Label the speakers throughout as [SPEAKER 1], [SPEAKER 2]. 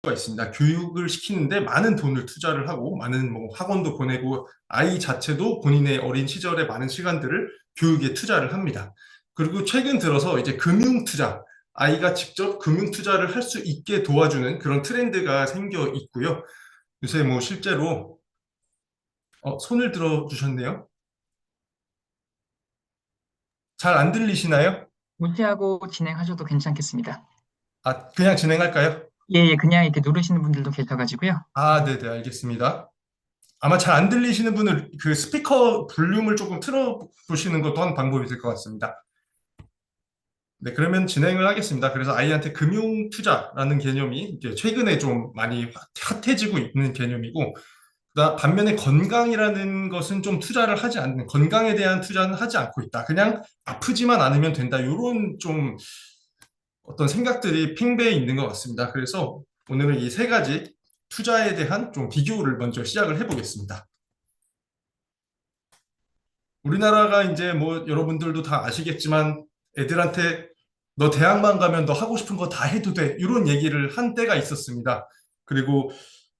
[SPEAKER 1] 가 있습니다. 교육을 시키는데 많은 돈을 투자를 하고 많은 뭐 학원도 보내고 아이 자체도 본인의 어린 시절에 많은 시간들을 교육에 투자를 합니다. 그리고 최근 들어서 이제 금융 투자, 아이가 직접 금융 투자를 할 수 있게 도와주는 그런 트렌드가 생겨 있고요. 요새 뭐 실제로 손을 들어 주셨네요. 잘 안 들리시나요?
[SPEAKER 2] 무시하고 진행하셔도 괜찮겠습니다.
[SPEAKER 1] 아, 그냥 진행할까요?
[SPEAKER 2] 예, 예, 그냥 이렇게 누르시는 분들도 계셔가지고요.
[SPEAKER 1] 아, 네네, 알겠습니다. 아마 잘 안 들리시는 분은 그 스피커 볼륨을 조금 틀어 보시는 것도 한 방법이 될 것 같습니다. 네, 그러면 진행을 하겠습니다. 그래서 아이한테 금융 투자라는 개념이 이제 최근에 좀 많이 핫해지고 있는 개념이고, 반면에 건강이라는 것은 좀 투자를 하지 않는, 건강에 대한 투자는 하지 않고 있다. 그냥 아프지만 않으면 된다. 이런 좀 어떤 생각들이 팽배해 있는 것 같습니다. 그래서 오늘은 이 세 가지 투자에 대한 좀 비교를 먼저 시작을 해보겠습니다. 우리나라가 이제 뭐 여러분들도 다 아시겠지만 애들한테 너 대학만 가면 너 하고 싶은 거 다 해도 돼. 이런 얘기를 한 때가 있었습니다. 그리고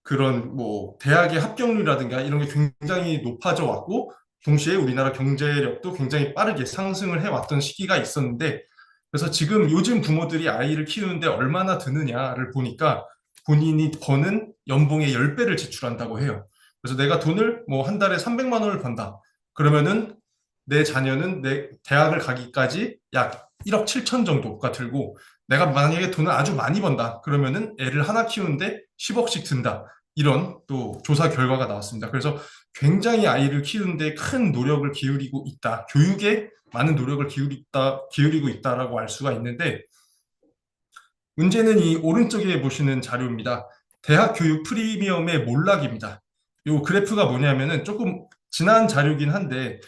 [SPEAKER 1] 그런 뭐 대학의 합격률이라든가 이런 게 굉장히 높아져 왔고 동시에 우리나라 경제력도 굉장히 빠르게 상승을 해왔던 시기가 있었는데 그래서 지금 요즘 부모들이 아이를 키우는데 얼마나 드느냐를 보니까 본인이 버는 연봉의 10배를 지출한다고 해요. 그래서 내가 돈을 뭐 한 달에 300만 원을 번다. 그러면은 내 자녀는 내 대학을 가기까지 약 1억 7천 정도가 들고 내가 만약에 돈을 아주 많이 번다. 그러면은 애를 하나 키우는데 10억씩 든다. 이런 또 조사 결과가 나왔습니다. 그래서 굉장히 아이를 키우는데 큰 노력을 기울이고 있다. 교육에 많은 노력을 기울이고 있다라고 알 수가 있는데 문제는 이 오른쪽에 보시는 자료입니다. 대학 교육 프리미엄의 몰락입니다. 이 그래프가 뭐냐면은 조금 지난 자료긴 한데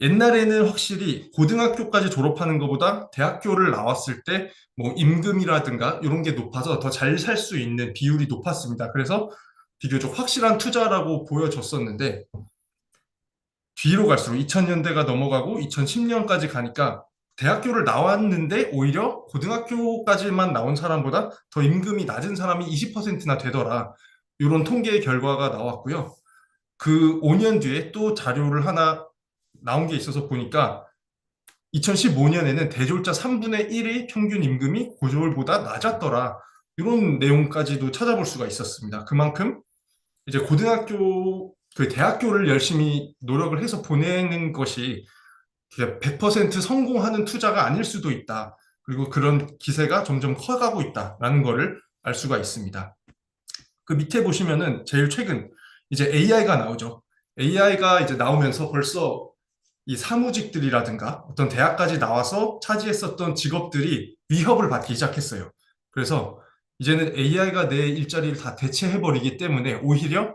[SPEAKER 1] 옛날에는 확실히 고등학교까지 졸업하는 것보다 대학교를 나왔을 때 뭐 임금이라든가 이런 게 높아서 더 잘 살 수 있는 비율이 높았습니다. 그래서 비교적 확실한 투자라고 보여졌었는데 뒤로 갈수록 2000년대가 넘어가고 2010년까지 가니까 대학교를 나왔는데 오히려 고등학교까지만 나온 사람보다 더 임금이 낮은 사람이 20%나 되더라. 이런 통계 결과가 나왔고요. 그 5년 뒤에 또 자료를 하나 나온 게 있어서 보니까 2015년에는 대졸자 3분의 1의 평균 임금이 고졸보다 낮았더라. 이런 내용까지도 찾아볼 수가 있었습니다. 그만큼 이제 고등학교, 그 대학교를 열심히 노력을 해서 보내는 것이 100% 성공하는 투자가 아닐 수도 있다. 그리고 그런 기세가 점점 커가고 있다라는 거를 알 수가 있습니다. 그 밑에 보시면은 제일 최근 이제 AI가 나오죠. AI가 이제 나오면서 벌써 이 사무직들이라든가 어떤 대학까지 나와서 차지했었던 직업들이 위협을 받기 시작했어요. 그래서 이제는 AI가 내 일자리를 다 대체해버리기 때문에 오히려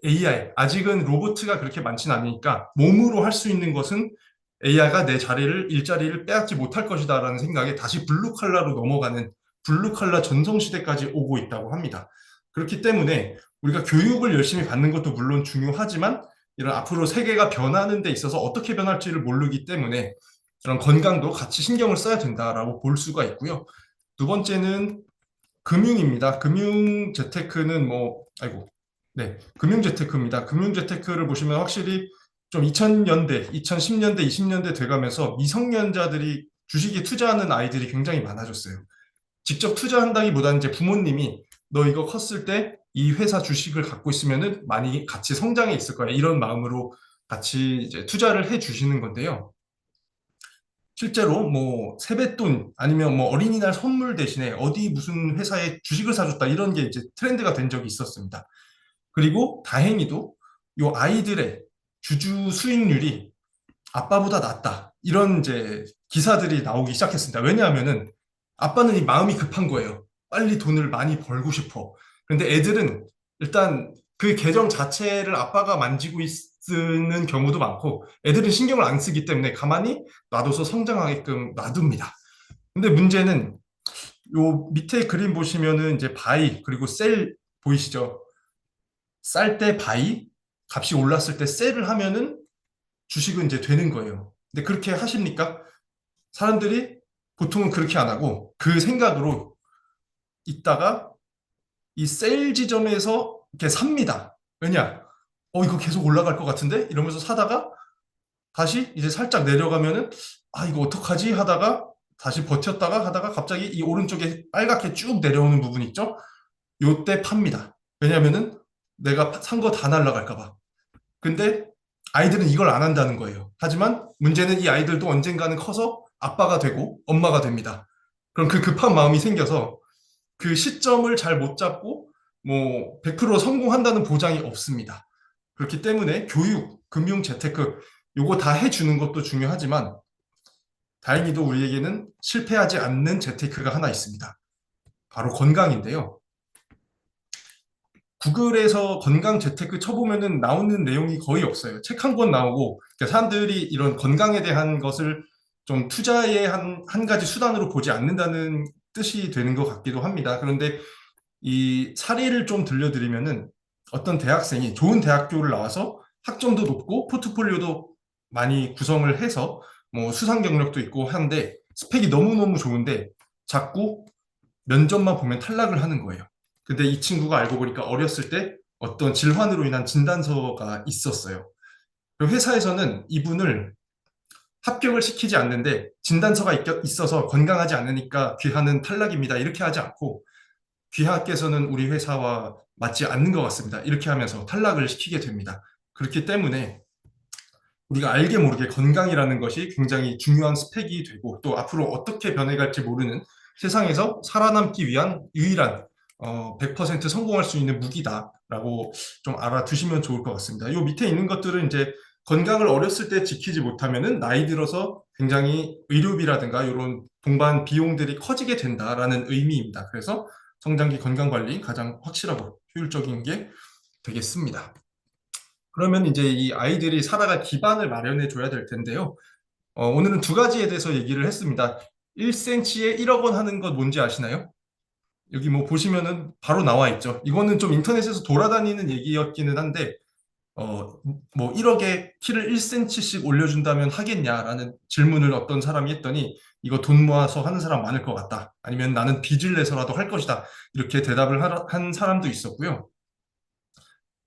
[SPEAKER 1] AI, 아직은 로보트가 그렇게 많진 않으니까 몸으로 할 수 있는 것은 AI가 내 일자리를 빼앗지 못할 것이다라는 생각에 다시 블루 칼라로 넘어가는 블루 칼라 전성시대까지 오고 있다고 합니다. 그렇기 때문에 우리가 교육을 열심히 받는 것도 물론 중요하지만 이런 앞으로 세계가 변하는 데 있어서 어떻게 변할지를 모르기 때문에 이런 건강도 같이 신경을 써야 된다라고 볼 수가 있고요. 두 번째는 금융입니다. 금융 재테크는 뭐, 아이고, 네, 금융 재테크입니다. 금융 재테크를 보시면 확실히 좀 2000년대, 2010년대, 20년대 돼가면서 미성년자들이 주식에 투자하는 아이들이 굉장히 많아졌어요. 직접 투자한다기보다는 이제 부모님이 너 이거 컸을 때 이 회사 주식을 갖고 있으면은 많이 같이 성장해 있을 거야. 이런 마음으로 같이 이제 투자를 해 주시는 건데요. 실제로 뭐 세뱃돈 아니면 뭐 어린이날 선물 대신에 어디 무슨 회사에 주식을 사줬다 이런 게 이제 트렌드가 된 적이 있었습니다. 그리고 다행히도 요 아이들의 주주 수익률이 아빠보다 낫다. 이런 이제 기사들이 나오기 시작했습니다. 왜냐하면은 아빠는 이 마음이 급한 거예요. 빨리 돈을 많이 벌고 싶어. 그런데 애들은 일단 그 계정 자체를 아빠가 만지고 있는 경우도 많고 애들은 신경을 안 쓰기 때문에 가만히 놔둬서 성장하게끔 놔둡니다. 근데 문제는 요 밑에 그림 보시면은 이제 바이 그리고 셀 보이시죠? 쌀 때 바이 값이 올랐을 때 셀을 하면은 주식은 이제 되는 거예요. 근데 그렇게 하십니까? 사람들이 보통은 그렇게 안 하고 그 생각으로 있다가 이 세일 지점에서 이렇게 삽니다. 왜냐? 이거 계속 올라갈 것 같은데? 이러면서 사다가 다시 이제 살짝 내려가면은 이거 어떡하지? 하다가 다시 버텼다가 하다가 갑자기 이 오른쪽에 빨갛게 쭉 내려오는 부분 있죠? 요때 팝니다. 왜냐면은 내가 산 거 다 날라갈까 봐. 근데 아이들은 이걸 안 한다는 거예요. 하지만 문제는 이 아이들도 언젠가는 커서 아빠가 되고 엄마가 됩니다. 그럼 그 급한 마음이 생겨서 그 시점을 잘 못 잡고 뭐 100% 성공한다는 보장이 없습니다. 그렇기 때문에 교육, 금융, 재테크 요거 다 해주는 것도 중요하지만 다행히도 우리에게는 실패하지 않는 재테크가 하나 있습니다. 바로 건강인데요. 구글에서 건강 재테크 쳐보면은 나오는 내용이 거의 없어요. 책 한 권 나오고 그러니까 사람들이 이런 건강에 대한 것을 좀 투자의 한 가지 수단으로 보지 않는다는 뜻이 되는 것 같기도 합니다. 그런데 이 사례를 좀 들려드리면은 어떤 대학생이 좋은 대학교를 나와서 학점도 높고 포트폴리오도 많이 구성을 해서 뭐 수상 경력도 있고 한데 스펙이 너무너무 좋은데 자꾸 면접만 보면 탈락을 하는 거예요. 근데 이 친구가 알고 보니까 어렸을 때 어떤 질환으로 인한 진단서가 있었어요. 그리고 회사에서는 이분을 합격을 시키지 않는데 진단서가 있어서 건강하지 않으니까 귀하는 탈락입니다. 이렇게 하지 않고 귀하께서는 우리 회사와 맞지 않는 것 같습니다. 이렇게 하면서 탈락을 시키게 됩니다. 그렇기 때문에 우리가 알게 모르게 건강이라는 것이 굉장히 중요한 스펙이 되고 또 앞으로 어떻게 변해갈지 모르는 세상에서 살아남기 위한 유일한 100% 성공할 수 있는 무기다라고 좀 알아두시면 좋을 것 같습니다. 이 밑에 있는 것들은 이제 건강을 어렸을 때 지키지 못하면은 나이 들어서 굉장히 의료비라든가 이런 동반 비용들이 커지게 된다라는 의미입니다. 그래서 성장기 건강 관리 가장 확실하고 효율적인 게 되겠습니다. 그러면 이제 이 아이들이 살아갈 기반을 마련해 줘야 될 텐데요. 오늘은 두 가지에 대해서 얘기를 했습니다. 1cm에 1억 원 하는 것 뭔지 아시나요? 여기 뭐 보시면은 바로 나와 있죠. 이거는 좀 인터넷에서 돌아다니는 얘기였기는 한데, 뭐 1억에 키를 1cm씩 올려준다면 하겠냐라는 질문을 어떤 사람이 했더니 이거 돈 모아서 하는 사람 많을 것 같다. 아니면 나는 빚을 내서라도 할 것이다. 이렇게 대답을 한 사람도 있었고요.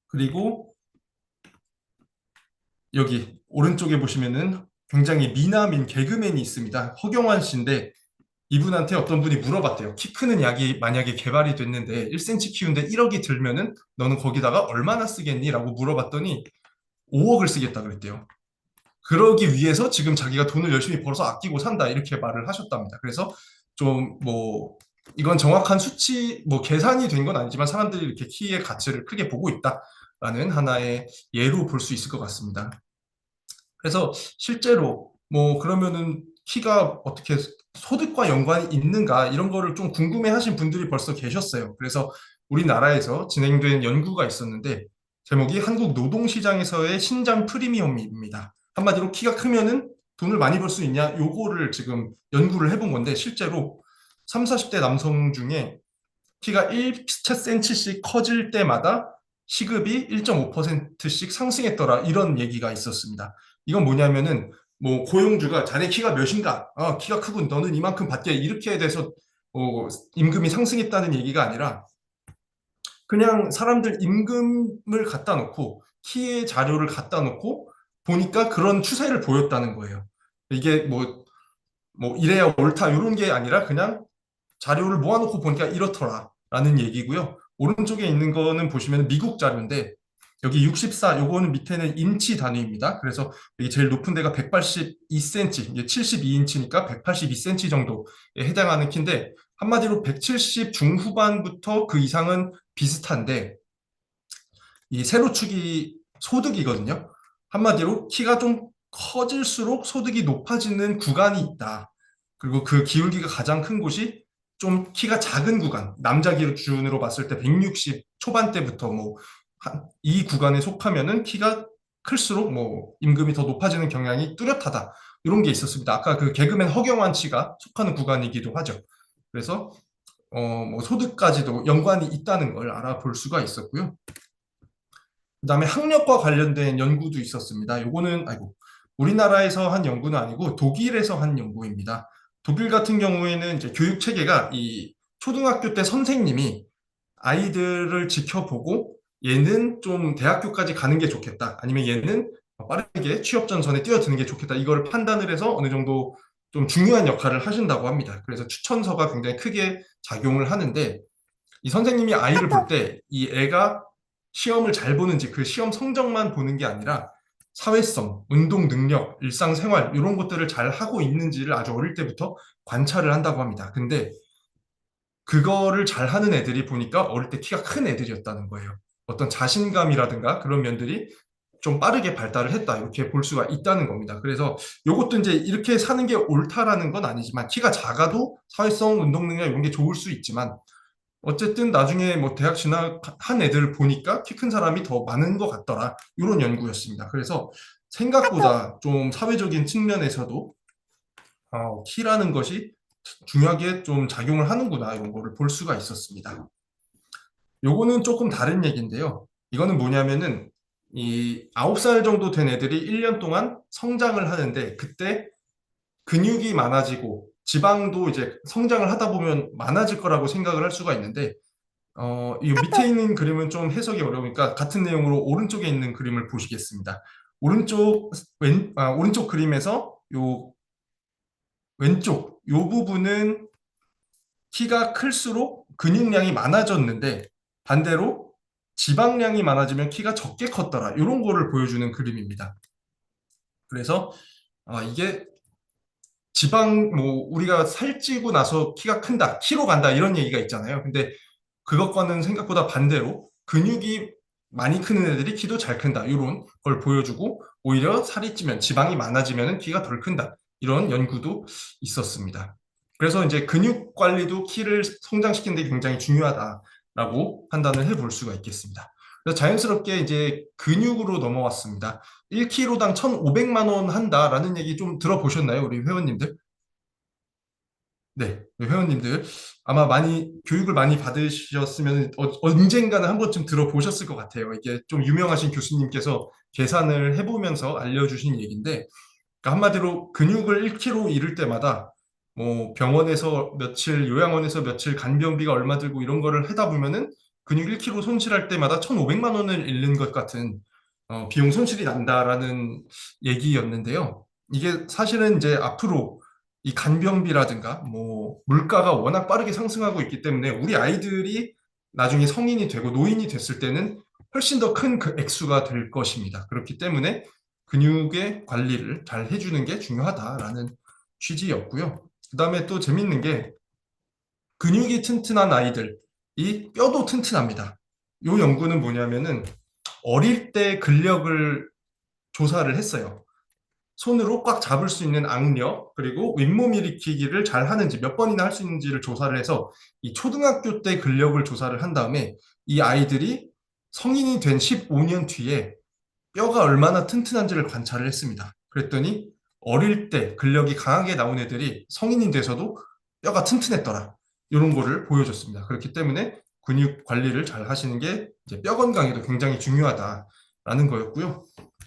[SPEAKER 1] 그리고 여기 오른쪽에 보시면은 굉장히 미남인 개그맨이 있습니다. 허경환 씨인데 이분한테 어떤 분이 물어봤대요. 키 크는 약이 만약에 개발이 됐는데 1cm 키우는데 1억이 들면은 너는 거기다가 얼마나 쓰겠니? 라고 물어봤더니 5억을 쓰겠다 그랬대요. 그러기 위해서 지금 자기가 돈을 열심히 벌어서 아끼고 산다 이렇게 말을 하셨답니다. 그래서 좀 뭐 이건 정확한 수치 뭐 계산이 된 건 아니지만 사람들이 이렇게 키의 가치를 크게 보고 있다라는 하나의 예로 볼 수 있을 것 같습니다. 그래서 실제로 뭐 그러면은 키가 어떻게 소득과 연관이 있는가 이런 거를 좀 궁금해 하신 분들이 벌써 계셨어요. 그래서 우리나라에서 진행된 연구가 있었는데 제목이 한국 노동시장에서의 신장 프리미엄입니다. 한마디로 키가 크면은 돈을 많이 벌 수 있냐 요거를 지금 연구를 해본 건데 실제로 3, 40대 남성 중에 키가 1cm씩 커질 때마다 시급이 1.5%씩 상승했더라 이런 얘기가 있었습니다. 이건 뭐냐면은 뭐 고용주가 자네 키가 몇인가? 키가 크군 너는 이만큼 받게 이렇게 돼서 임금이 상승했다는 얘기가 아니라 그냥 사람들 임금을 갖다 놓고 키의 자료를 갖다 놓고 보니까 그런 추세를 보였다는 거예요. 이게 뭐 이래야 옳다 이런 게 아니라 그냥 자료를 모아놓고 보니까 이렇더라라는 얘기고요. 오른쪽에 있는 거는 보시면 미국 자료인데 여기 64, 요거는 밑에는 인치 단위입니다. 그래서 여기 제일 높은 데가 182cm, 이게 72인치니까 182cm 정도에 해당하는 키인데 한마디로 170 중후반부터 그 이상은 비슷한데 이 세로축이 소득이거든요. 한마디로 키가 좀 커질수록 소득이 높아지는 구간이 있다. 그리고 그 기울기가 가장 큰 곳이 좀 키가 작은 구간, 남자 기준으로 봤을 때 160 초반대부터 뭐 이 구간에 속하면은 키가 클수록 뭐 임금이 더 높아지는 경향이 뚜렷하다. 이런 게 있었습니다. 아까 그 개그맨 허경환 씨가 속하는 구간이기도 하죠. 그래서 뭐 소득까지도 연관이 있다는 걸 알아볼 수가 있었고요. 그다음에 학력과 관련된 연구도 있었습니다. 요거는 우리나라에서 한 연구는 아니고 독일에서 한 연구입니다. 독일 같은 경우에는 이제 교육 체계가 이 초등학교 때 선생님이 아이들을 지켜보고 얘는 좀 대학교까지 가는 게 좋겠다. 아니면 얘는 빠르게 취업 전선에 뛰어드는 게 좋겠다. 이걸 판단을 해서 어느 정도 좀 중요한 역할을 하신다고 합니다. 그래서 추천서가 굉장히 크게 작용을 하는데 이 선생님이 아이를 볼 때 이 애가 시험을 잘 보는지 그 시험 성적만 보는 게 아니라 사회성, 운동 능력, 일상생활 이런 것들을 잘 하고 있는지를 아주 어릴 때부터 관찰을 한다고 합니다. 근데 그거를 잘하는 애들이 보니까 어릴 때 키가 큰 애들이었다는 거예요. 어떤 자신감이라든가 그런 면들이 좀 빠르게 발달을 했다 이렇게 볼 수가 있다는 겁니다. 그래서 이것도 이제 이렇게 사는 게 옳다라는 건 아니지만 키가 작아도 사회성, 운동 능력 이런 게 좋을 수 있지만 어쨌든 나중에 뭐 대학 진학한 애들 보니까 키 큰 사람이 더 많은 것 같더라 이런 연구였습니다. 그래서 생각보다 좀 사회적인 측면에서도 키라는 것이 중요하게 좀 작용을 하는구나 이런 거를 볼 수가 있었습니다. 요거는 조금 다른 얘기인데요. 이거는 뭐냐면은 이 9살 정도 된 애들이 1년 동안 성장을 하는데 그때 근육이 많아지고 지방도 이제 성장을 하다 보면 많아질 거라고 생각을 할 수가 있는데 이 밑에 있는 그림은 좀 해석이 어려우니까 같은 내용으로 오른쪽에 있는 그림을 보시겠습니다. 오른쪽 그림에서 요 왼쪽 요 부분은 키가 클수록 근육량이 많아졌는데 반대로 지방량이 많아지면 키가 적게 컸더라. 이런 거를 보여주는 그림입니다. 그래서 이게 지방 뭐 우리가 살찌고 나서 키가 큰다, 키로 간다 이런 얘기가 있잖아요. 근데 그것과는 생각보다 반대로 근육이 많이 크는 애들이 키도 잘 큰다. 이런 걸 보여주고 오히려 살이 찌면 지방이 많아지면 키가 덜 큰다. 이런 연구도 있었습니다. 그래서 이제 근육 관리도 키를 성장시키는 데 굉장히 중요하다라고 판단을 해볼 수가 있겠습니다. 그래서 자연스럽게 이제 근육으로 넘어왔습니다. 1kg당 1,500만 원 한다라는 얘기 좀 들어보셨나요? 우리 회원님들? 네, 회원님들 아마 많이 교육을 많이 받으셨으면 언젠가는 한 번쯤 들어보셨을 것 같아요. 이게 좀 유명하신 교수님께서 계산을 해보면서 알려주신 얘기인데, 그러니까 한마디로 근육을 1kg 잃을 때마다 뭐 병원에서 며칠, 요양원에서 며칠 간병비가 얼마 들고 이런 거를 하다 보면은 근육 1kg 손실할 때마다 1,500만 원을 잃는 것 같은 비용 손실이 난다라는 얘기였는데요. 이게 사실은 이제 앞으로 이 간병비라든가 뭐 물가가 워낙 빠르게 상승하고 있기 때문에 우리 아이들이 나중에 성인이 되고 노인이 됐을 때는 훨씬 더 큰 그 액수가 될 것입니다. 그렇기 때문에 근육의 관리를 잘 해주는 게 중요하다라는 취지였고요. 그 다음에 또 재밌는 게 근육이 튼튼한 아이들이 뼈도 튼튼합니다. 이 연구는 뭐냐면은 어릴 때 근력을 조사를 했어요. 손으로 꽉 잡을 수 있는 악력, 그리고 윗몸 일으키기를 잘 하는지 몇 번이나 할 수 있는지를 조사를 해서 이 초등학교 때 근력을 조사를 한 다음에 이 아이들이 성인이 된 15년 뒤에 뼈가 얼마나 튼튼한지를 관찰을 했습니다. 그랬더니 어릴 때 근력이 강하게 나온 애들이 성인이 돼서도 뼈가 튼튼했더라. 이런 거를 보여줬습니다. 그렇기 때문에 근육 관리를 잘 하시는 게 이제 뼈 건강에도 굉장히 중요하다라는 거였고요.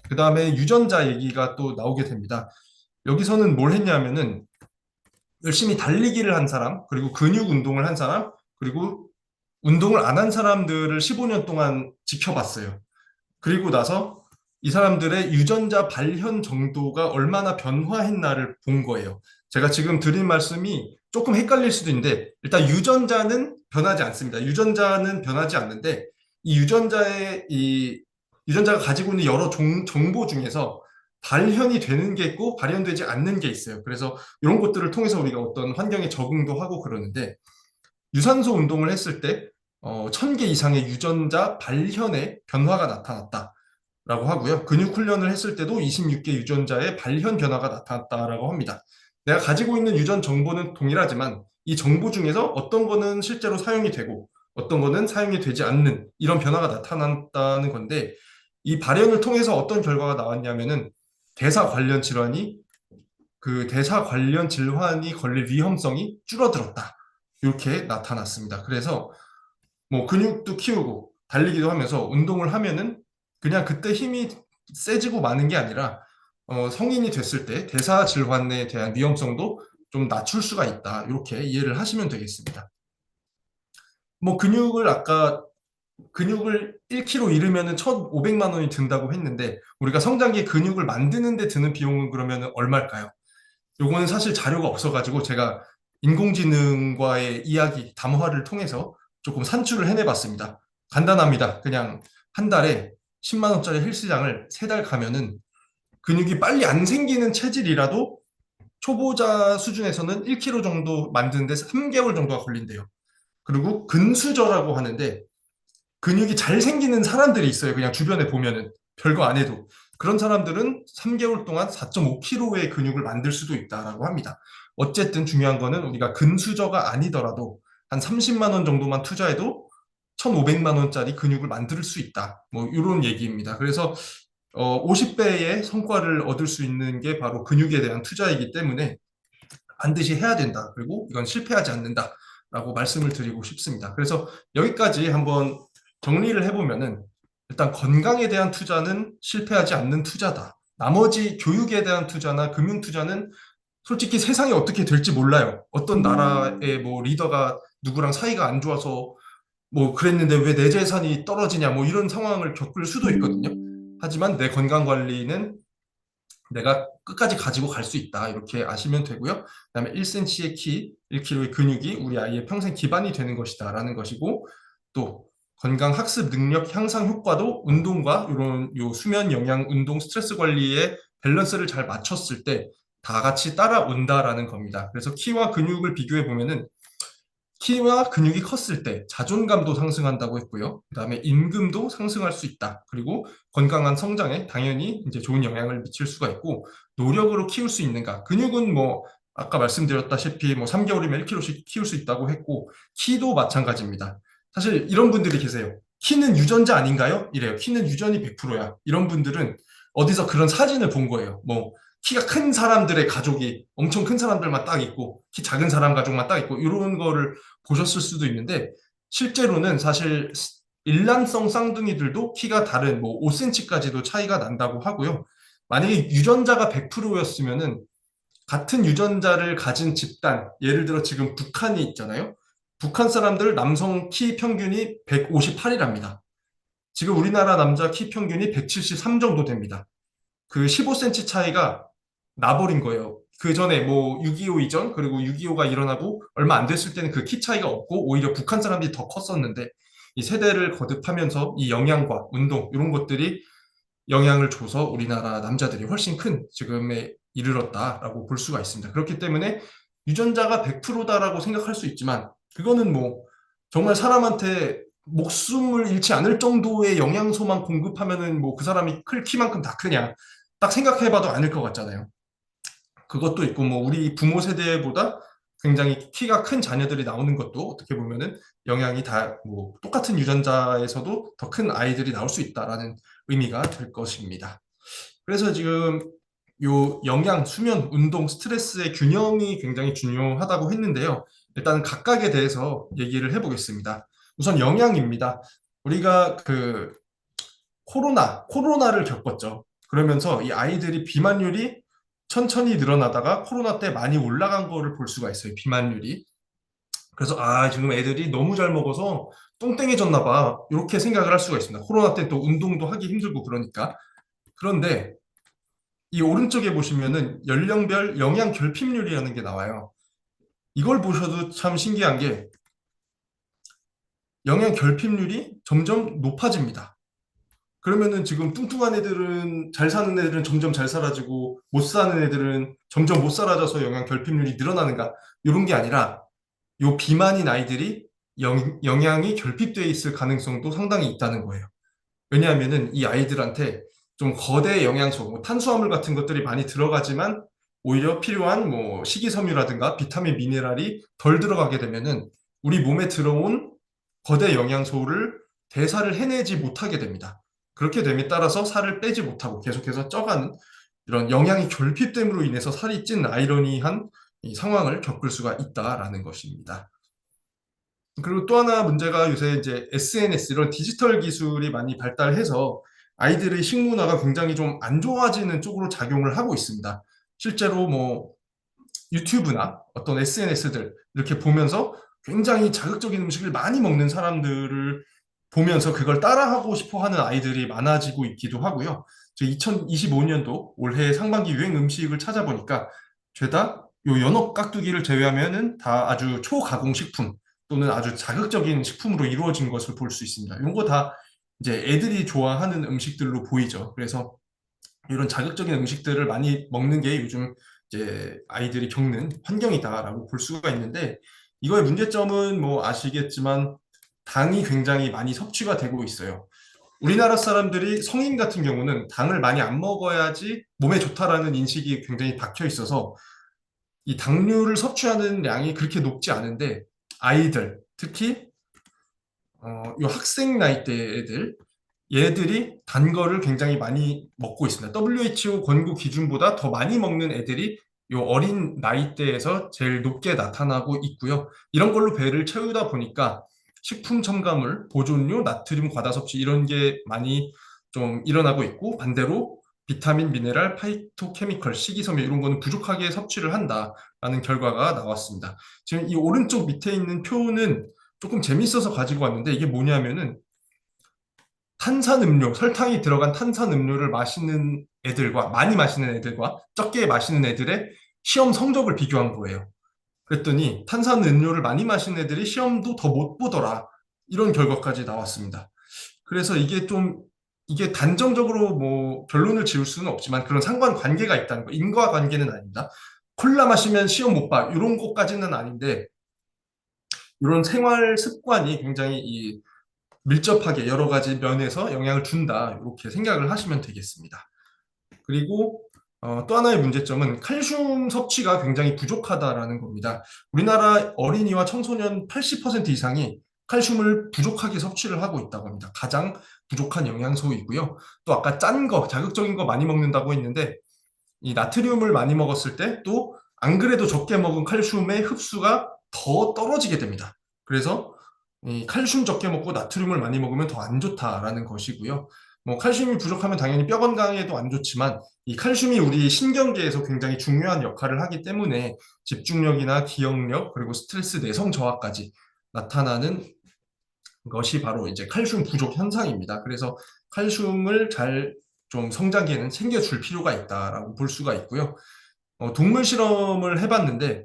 [SPEAKER 1] 그 다음에 유전자 얘기가 또 나오게 됩니다. 여기서는 뭘 했냐면은 열심히 달리기를 한 사람, 그리고 근육 운동을 한 사람, 그리고 운동을 안 한 사람들을 15년 동안 지켜봤어요. 그리고 나서 이 사람들의 유전자 발현 정도가 얼마나 변화했나를 본 거예요. 제가 지금 드린 말씀이 조금 헷갈릴 수도 있는데 일단 유전자는 변하지 않습니다. 유전자는 변하지 않는데 이 유전자가 가지고 있는 여러 정보 중에서 발현이 되는 게 있고 발현되지 않는 게 있어요. 그래서 이런 것들을 통해서 우리가 어떤 환경에 적응도 하고 그러는데 유산소 운동을 했을 때 1,000개 이상의 유전자 발현의 변화가 나타났다라고 하고요. 근육 훈련을 했을 때도 26개 유전자의 발현 변화가 나타났다라고 합니다. 내가 가지고 있는 유전 정보는 동일하지만 이 정보 중에서 어떤 거는 실제로 사용이 되고 어떤 거는 사용이 되지 않는 이런 변화가 나타났다는 건데 이 발현을 통해서 어떤 결과가 나왔냐면은 대사 관련 질환이 그 대사 관련 질환이 걸릴 위험성이 줄어들었다. 이렇게 나타났습니다. 그래서 뭐 근육도 키우고 달리기도 하면서 운동을 하면은 그냥 그때 힘이 세지고 마는 게 아니라 성인이 됐을 때 대사 질환에 대한 위험성도 좀 낮출 수가 있다. 이렇게 이해를 하시면 되겠습니다. 뭐 아까 근육을 1kg 잃으면은 1,500만 원이 든다고 했는데 우리가 성장기 근육을 만드는 데 드는 비용은 그러면 얼마일까요? 요거는 사실 자료가 없어가지고 제가 인공지능과의 이야기, 담화를 통해서 조금 산출을 해내봤습니다. 간단합니다. 그냥 한 달에 10만 원짜리 헬스장을 3달 가면은 근육이 빨리 안 생기는 체질이라도 초보자 수준에서는 1kg 정도 만드는데 3개월 정도가 걸린대요. 그리고 근수저라고 하는데 근육이 잘 생기는 사람들이 있어요. 그냥 주변에 보면은 별거 안 해도. 그런 사람들은 3개월 동안 4.5kg의 근육을 만들 수도 있다라고 합니다. 어쨌든 중요한 거는 우리가 근수저가 아니더라도 한 30만 원 정도만 투자해도 1,500만 원짜리 근육을 만들 수 있다. 뭐 이런 얘기입니다. 그래서 50배의 성과를 얻을 수 있는 게 바로 근육에 대한 투자이기 때문에 반드시 해야 된다. 그리고 이건 실패하지 않는다라고 말씀을 드리고 싶습니다. 그래서 여기까지 한번 정리를 해보면은 일단 건강에 대한 투자는 실패하지 않는 투자다. 나머지 교육에 대한 투자나 금융 투자는 솔직히 세상이 어떻게 될지 몰라요. 어떤 나라의 뭐 리더가 누구랑 사이가 안 좋아서 뭐 그랬는데 왜 내 재산이 떨어지냐 뭐 이런 상황을 겪을 수도 있거든요. 하지만 내 건강 관리는 내가 끝까지 가지고 갈 수 있다. 이렇게 아시면 되고요. 그다음에 1cm의 키, 1kg의 근육이 우리 아이의 평생 기반이 되는 것이다라는 것이고 또 건강 학습 능력 향상 효과도 운동과 이런 요 수면 영양 운동 스트레스 관리에 밸런스를 잘 맞췄을 때 다 같이 따라온다라는 겁니다. 그래서 키와 근육을 비교해 보면은 키와 근육이 컸을 때 자존감도 상승한다고 했고요. 그다음에 임금도 상승할 수 있다. 그리고 건강한 성장에 당연히 이제 좋은 영향을 미칠 수가 있고 노력으로 키울 수 있는가? 근육은 뭐 아까 말씀드렸다시피 뭐 3개월이면 1kg씩 키울 수 있다고 했고 키도 마찬가지입니다. 사실 이런 분들이 계세요. 키는 유전자 아닌가요? 이래요. 키는 유전이 100%야. 이런 분들은 어디서 그런 사진을 본 거예요. 뭐 키가 큰 사람들의 가족이 엄청 큰 사람들만 딱 있고 키 작은 사람 가족만 딱 있고 이런 거를 보셨을 수도 있는데 실제로는 사실 일란성 쌍둥이들도 키가 다른 뭐 5cm까지도 차이가 난다고 하고요. 만약에 유전자가 100%였으면은 같은 유전자를 가진 집단, 예를 들어 지금 북한이 있잖아요. 북한 사람들 남성 키 평균이 158이랍니다. 지금 우리나라 남자 키 평균이 173 정도 됩니다. 그 15cm 차이가 나버린 거예요. 그 전에 뭐 6.25 이전 그리고 6.25가 일어나고 얼마 안 됐을 때는 그 키 차이가 없고 오히려 북한 사람들이 더 컸었는데 이 세대를 거듭하면서 이 영양과 운동 이런 것들이 영향을 줘서 우리나라 남자들이 훨씬 큰 지금에 이르렀다라고 볼 수가 있습니다. 그렇기 때문에 유전자가 100%다라고 생각할 수 있지만 그거는 뭐 정말 사람한테 목숨을 잃지 않을 정도의 영양소만 공급하면은 뭐 그 사람이 클 키만큼 다 크냐 딱 생각해봐도 아닐 것 같잖아요. 그것도 있고 뭐 우리 부모 세대보다 굉장히 키가 큰 자녀들이 나오는 것도 어떻게 보면은 영향이 다 뭐 똑같은 유전자에서도 더 큰 아이들이 나올 수 있다라는 의미가 될 것입니다. 그래서 지금 요 영양, 수면, 운동, 스트레스의 균형이 굉장히 중요하다고 했는데요. 일단 각각에 대해서 얘기를 해보겠습니다. 우선 영양입니다. 우리가 그 코로나를 겪었죠. 그러면서 이 아이들이 비만율이 천천히 늘어나다가 코로나 때 많이 올라간 거를 볼 수가 있어요. 비만율이. 그래서 아, 지금 애들이 너무 잘 먹어서 똥땡해졌나 봐. 이렇게 생각을 할 수가 있습니다. 코로나 때 또 운동도 하기 힘들고 그러니까. 그런데 이 오른쪽에 보시면은 연령별 영양 결핍률이라는 게 나와요. 이걸 보셔도 참 신기한 게 영양 결핍률이 점점 높아집니다. 그러면은 지금 뚱뚱한 애들은 잘 사는 애들은 점점 잘 살아지고 못 사는 애들은 점점 못 살아져서 영양 결핍률이 늘어나는가? 이런 게 아니라 요 비만인 아이들이 영양이 결핍되어 있을 가능성도 상당히 있다는 거예요. 왜냐하면은 이 아이들한테 좀 거대 영양소, 뭐 탄수화물 같은 것들이 많이 들어가지만 오히려 필요한 뭐 식이섬유라든가 비타민, 미네랄이 덜 들어가게 되면은 우리 몸에 들어온 거대 영양소를 대사를 해내지 못하게 됩니다. 그렇게 됨에 따라서 살을 빼지 못하고 계속해서 쪄가는 이런 영양이 결핍됨으로 인해서 살이 찐 아이러니한 이 상황을 겪을 수가 있다라는 것입니다. 그리고 또 하나 문제가 요새 이제 SNS 이런 디지털 기술이 많이 발달해서 아이들의 식문화가 굉장히 좀 안 좋아지는 쪽으로 작용을 하고 있습니다. 실제로 뭐 유튜브나 어떤 SNS들 이렇게 보면서 굉장히 자극적인 음식을 많이 먹는 사람들을 보면서 그걸 따라하고 싶어 하는 아이들이 많아지고 있기도 하고요. 저 2025년도 올해 상반기 유행 음식을 찾아보니까 죄다 요 연어 깍두기를 제외하면은 다 아주 초가공 식품 또는 아주 자극적인 식품으로 이루어진 것을 볼 수 있습니다. 이런 거 다 이제 애들이 좋아하는 음식들로 보이죠. 그래서 이런 자극적인 음식들을 많이 먹는 게 요즘 이제 아이들이 겪는 환경이다라고 볼 수가 있는데 이거의 문제점은 뭐 아시겠지만 당이 굉장히 많이 섭취가 되고 있어요. 우리나라 사람들이 성인 같은 경우는 당을 많이 안 먹어야지 몸에 좋다라는 인식이 굉장히 박혀 있어서 이 당류를 섭취하는 양이 그렇게 높지 않은데 아이들, 특히 요 학생 나이 대 애들, 얘들이 단 거를 굉장히 많이 먹고 있습니다. WHO 권고 기준보다 더 많이 먹는 애들이 요 어린 나이대에서 제일 높게 나타나고 있고요. 이런 걸로 배를 채우다 보니까 식품 첨가물, 보존료, 나트륨 과다 섭취 이런 게 많이 좀 일어나고 있고 반대로 비타민, 미네랄, 파이토케미컬, 식이섬유 이런 거는 부족하게 섭취를 한다라는 결과가 나왔습니다. 지금 이 오른쪽 밑에 있는 표는 조금 재밌어서 가지고 왔는데 이게 뭐냐면은 탄산음료, 설탕이 들어간 탄산음료를 마시는 애들과 많이 마시는 애들과 적게 마시는 애들의 시험 성적을 비교한 거예요. 그랬더니 탄산음료를 많이 마시는 애들이 시험도 더 못 보더라. 이런 결과까지 나왔습니다. 그래서 이게 단정적으로 뭐 결론을 지을 수는 없지만 그런 상관관계가 있다는 거. 인과관계는 아닙니다. 콜라 마시면 시험 못 봐. 이런 것까지는 아닌데 이런 생활 습관이 굉장히 밀접하게 여러 가지 면에서 영향을 준다. 이렇게 생각을 하시면 되겠습니다. 그리고 또 하나의 문제점은 칼슘 섭취가 굉장히 부족하다라는 겁니다. 우리나라 어린이와 청소년 80% 이상이 칼슘을 부족하게 섭취를 하고 있다고 합니다. 가장 부족한 영양소이고요. 또 아까 짠 거, 자극적인 거 많이 먹는다고 했는데 이 나트륨을 많이 먹었을 때 또 안 그래도 적게 먹은 칼슘의 흡수가 더 떨어지게 됩니다. 그래서 이 칼슘 적게 먹고 나트륨을 많이 먹으면 더 안 좋다라는 것이고요. 뭐 칼슘이 부족하면 당연히 뼈 건강에도 안 좋지만 이 칼슘이 우리 신경계에서 굉장히 중요한 역할을 하기 때문에 집중력이나 기억력 그리고 스트레스 내성 저하까지 나타나는 것이 바로 이제 칼슘 부족 현상입니다. 그래서 칼슘을 잘 좀 성장기에는 챙겨줄 필요가 있다라고 볼 수가 있고요. 동물 실험을 해봤는데